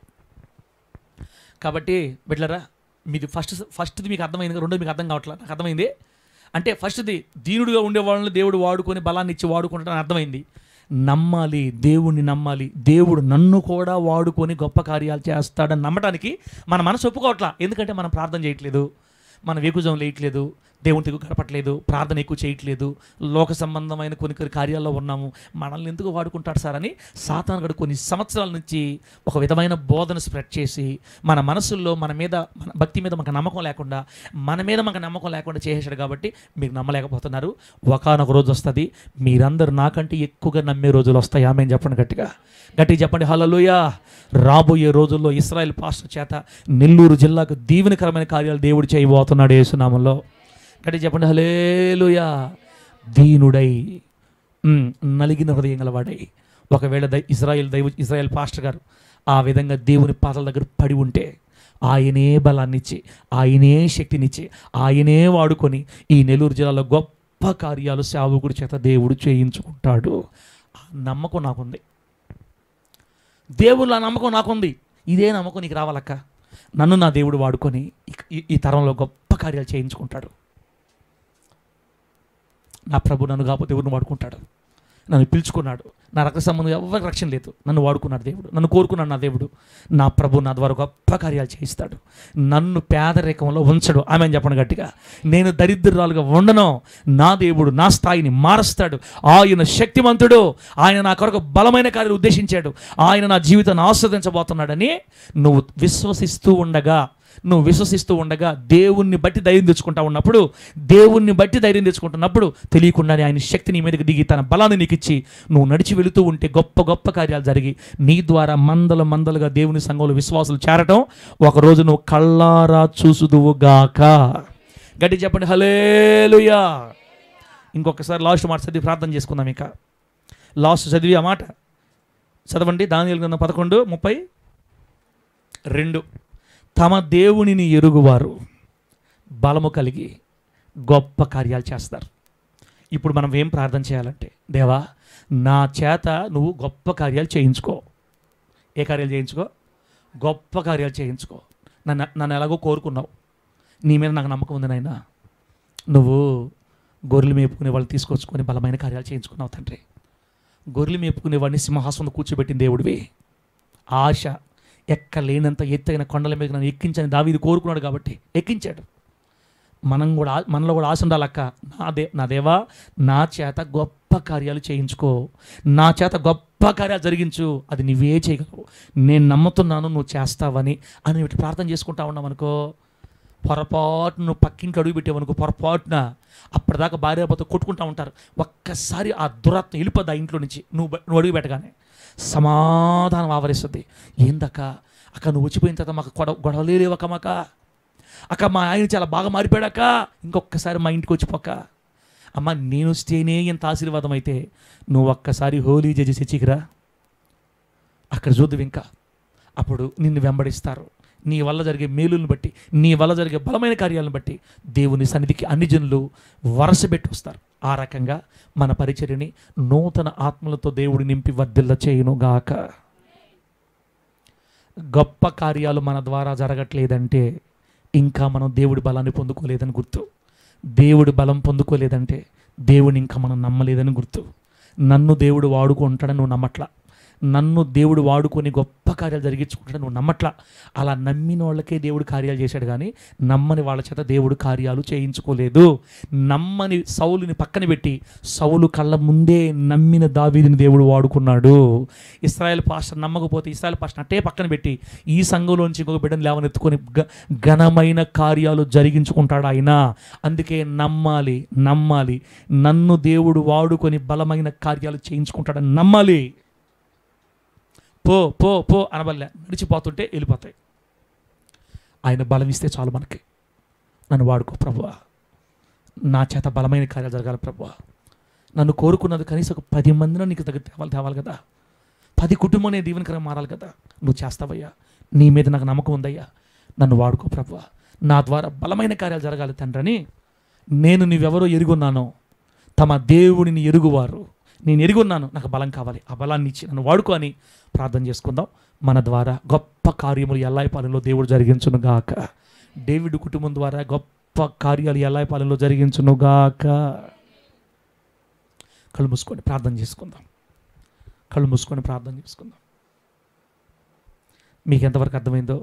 కాబట్టి బిడ్డలారా, మీది ఫస్ట్ది మీకు అర్థమైంది, 2 మీకు అర్థం కావట్లేదు. నాకు అర్థమైంది. అంటే ఫస్ట్ది దీనుడుగా ఉండే వాళ్ళని దేవుడు వాడుకొని బలాన్ని ఇచ్చి వాడుకుంటాడని అర్థమైంది. నమ్మాలి, దేవుణ్ణి నమ్మాలి, దేవుడు నన్ను కూడా వాడుకొని గొప్ప కార్యాలు చేస్తాడని నమ్మటానికి మన మనసు ఒప్పుకోవట్లా. ఎందుకంటే మనం ప్రార్థన చేయట్లేదు, మనం వేకుజం లేయట్లేదు, దేవుని తెగు గడపట్లేదు, ప్రార్థన ఎక్కువ చేయట్లేదు, లోక సంబంధమైన కొన్ని కార్యాల్లో ఉన్నాము. మనల్ని ఎందుకు వాడుకుంటాడు సార్ అని సాతానుడు కొన్ని సంవత్సరాల నుంచి ఒక విధమైన బోధన స్ప్రెడ్ చేసి మన మనసుల్లో మన భక్తి మీద మనకు నమ్మకం లేకుండా, మన మీద మనకు నమ్మకం లేకుండా చేసేసాడు. కాబట్టి మీరు నమ్మలేకపోతున్నారు. ఒకానొక రోజు వస్తుంది, మీరందరూ నాకంటే ఎక్కువగా నమ్మే రోజులు వస్తాయి. ఆమె చెప్పండి, గట్టిగా చెప్పండి హల్లెలూయా. రాబోయే రోజుల్లో ఇశ్రాయేల్ పాస్టర్ చేత నెల్లూరు జిల్లాకు దీవెనకరమైన కార్యాలు దేవుడు చేయబోతున్నాడు యేసు నామములో. గట్టిగా చెప్పండి హల్లెలూయా. దీనుడై నలిగిన హృదయం గలవాడై, ఒకవేళ ఇశ్రాయేల్ పాస్టర్ గారు ఆ విధంగా దేవుని పాదాల దగ్గర పడి ఉంటే ఆయనే బలాన్ని ఇచ్చి, ఆయనే శక్తినిచ్చి, ఆయనే వాడుకొని ఈ నెల్లూరు జిల్లాలో గొప్ప కార్యాలు సేవకుడి చేత దేవుడు చేయించుకుంటాడు. ఆ నమ్మకం నాకుంది, దేవుళ్ళ నమ్మకం నాకుంది. ఇదే నమ్మకం నీకు రావాలక్క. నన్ను నా దేవుడు వాడుకొని ఈ తరంలో గొప్ప కార్యాలు చేయించుకుంటాడు. నా ప్రభు నన్ను కాకపోతే ఎవరిని వాడుకుంటాడు? నన్ను పిలుచుకున్నాడు. నా రక్త సంబంధం ఎవరికి రక్షణ లేదు. నన్ను వాడుకున్నాడు దేవుడు, నన్ను కోరుకున్నాడు నా దేవుడు. నా ప్రభు నా ద్వారా గొప్ప కార్యాలు చేయిస్తాడు. నన్ను పేదరికంలో ఉంచడు. ఆమె చెప్పండి గట్టిగా. నేను దరిద్రురాలుగా ఉండను. నా దేవుడు నా స్థాయిని మారుస్తాడు. ఆయన శక్తిమంతుడు. ఆయన నా కొరకు బలమైన కార్యాలు ఉద్దేశించాడు. ఆయన నా జీవితాన్ని ఆస్వాదించబోతున్నాడని నువ్వు విశ్వసిస్తూ ఉండగా దేవుణ్ణి బట్టి ధైర్యం తెచ్చుకుంటున్నప్పుడు తెలియకుండానే ఆయన శక్తి నీ మీదకి దిగి తన బలాన్ని నీకు ఇచ్చి నువ్వు నడిచి వెళుతూ ఉంటే గొప్ప గొప్ప కార్యాలు జరిగి నీ ద్వారా మందలుగా దేవుని సంఘంలో విశ్వాసులు చేరటం ఒకరోజు నువ్వు కళ్ళారా చూసుదువుగాక. గట్టి చెప్పండి హల్లెలూయా. ఇంకొకసారి లాస్ట్ మాట చదివి ప్రార్థన చేసుకుందాం. ఇక లాస్ట్ చదివి ఆ మాట చదవండి. దానియేలు గ్రంథం 11:32. తమ దేవునిని ఎరుగువారు బలము కలిగి గొప్ప కార్యాలు చేస్తారు. ఇప్పుడు మనం ఏం ప్రార్థన చేయాలంటే, దేవా నా చేత నువ్వు గొప్ప కార్యాలు చేయించుకో. ఏ కార్యాలు చేయించుకో? గొప్ప కార్యాలు చేయించుకో. నన్ను ఎలాగో కోరుకున్నావు. నీ మీద నాకు నమ్మకం ఉంది నాయనా. నువ్వు గొర్రెలు మేపుకునే వాళ్ళు తీసుకొచ్చుకొని బలమైన కార్యాలు చేయించుకున్నావు తండ్రి. గొర్రెలు మేపుకునే వాడిని సింహాసనంలో కూర్చోబెట్టిన దేవుడివి. ఆశ ఎక్కలేనంత ఎత్తైన కొండల మీద నన్ను ఎక్కించని దావీదు కోరుకున్నాడు కాబట్టి ఎక్కించాడు. మనలో కూడా ఆశ ఉండాలక్క. నా దేవా నా చేత గొప్ప కార్యాలు చేయించుకో, నా చేత గొప్ప కార్యాలు జరిగించు. అది నువ్వే చేయగలవు, నేను నమ్ముతున్నాను నువ్వు చేస్తావని అని ప్రార్థన చేసుకుంటా ఉన్నాం అనుకో. పొరపాటు నువ్వు పక్కింటి అడుగు పెట్టావనుకో, పొరపాటున అప్పటిదాకా భార్యాభర్త కొట్టుకుంటూ ఉంటారు. ఒక్కసారి ఆ దురాత్మ వెళ్ళిపోద్ది ఆ ఇంట్లో నుంచి. నువ్వు అడుగు పెట్టగానే సమాధానం ఆవరిస్తుంది. ఏందక్క నువ్వు వచ్చిపోయిన తర్వాత మాకు గొడవలే లేవక్క. అక్క మా ఆయన చాలా బాగా మారిపోయాడక్క, ఇంకొకసారి మా ఇంటికి వచ్చిపోక. అమ్మ నేను వస్తేనే ఎంత ఆశీర్వాదం అయితే నువ్వు ఒక్కసారి హోలీ జడ్జి చర్చికిరా, అక్కడ చూద్దాం. ఇంకా అప్పుడు నిన్ను వెంబడిస్తారు. నీ వల్ల జరిగే మేలులను బట్టి, నీ వల్ల జరిగే బలమైన కార్యాలను బట్టి దేవుని సన్నిధికి అన్ని జనులు వరసబెట్టి వస్తారు. ఆ రకంగా మన పరిచర్యని నూతన ఆత్మలతో దేవుడు నింపి వర్ధిల్ల చేయునుగాక. గొప్ప కార్యాలు మన ద్వారా జరగట్లేదంటే ఇంకా మనం దేవుడి బలాన్ని పొందుకోలేదని గుర్తు. దేవుడి బలం పొందుకోలేదంటే దేవుని ఇంకా మనం నమ్మలేదని గుర్తు. నన్ను దేవుడు వాడుకుంటాడని నువ్వు నమ్మట్లా, నన్ను దేవుడు వాడుకొని గొప్ప కార్యాలు జరిగించుకుంటాడని నువ్వు నమ్మట్లా. అలా నమ్మిన వాళ్ళకే దేవుడు కార్యాలు చేశాడు, కానీ నమ్మని వాళ్ళ చేత దేవుడు కార్యాలు చేయించుకోలేదు. నమ్మని సౌలుని పక్కన పెట్టి సౌలు కళ్ళ ముందే నమ్మిన దావీదుని దేవుడు వాడుకున్నాడు. ఇశ్రాయేల్ పాస్టర్ నమ్మకపోతే ఇశ్రాయేల్ పాస్టర్ అట్టే పక్కన పెట్టి ఈ సంఘంలోంచి ఇంకొక బిడ్డను లేవనెత్తుకొని ఘనమైన కార్యాలు జరిగించుకుంటాడు ఆయన. అందుకే నమ్మాలి. నన్ను దేవుడు వాడుకొని బలమైన కార్యాలు చేయించుకుంటాడని నమ్మాలి. పో పో పో అనబల్లే, నడిచిపోతుంటే వెళ్ళిపోతాయి. ఆయన బలం ఇస్తే చాలు మనకి. నన్ను వాడుకో ప్రభువా, నా చేత బలమైన కార్యాలు జరగాలి ప్రభువా. నన్ను కోరుకున్నది కనీసం ఒక 10 మందిని నీకు తేవాలి కదా. 10 కుటుంబం దీవెనకరంగా మారాలి కదా. నువ్వు చేస్తావయ్యా, నీ మీద నాకు నమ్మకం ఉందయ్యా. నన్ను వాడుకో ప్రభువా, నా ద్వారా బలమైన కార్యాలు జరగాలి తండ్రని. నేను నీవెవరో ఎరుగున్నానో, తమ దేవుడిని ఎరుగువారు. నేను ఎరుగున్నాను, నాకు బలం కావాలి, ఆ బలాన్ని ఇచ్చి నన్ను వాడుకో అని ప్రార్థన చేసుకుందాం. మన ద్వారా గొప్ప కార్యములు ఎల్లాయిపాలెంలో దేవుడు జరిగించునుగాక. డేవిడ్ కుటుంబం ద్వారా గొప్ప కార్యాలు ఎల్లాయిపాలెంలో జరిగించునుగాక. కళ్ళు మూసుకొని ప్రార్థన చేసుకుందాం. మీకు ఎంతవరకు అర్థమైందో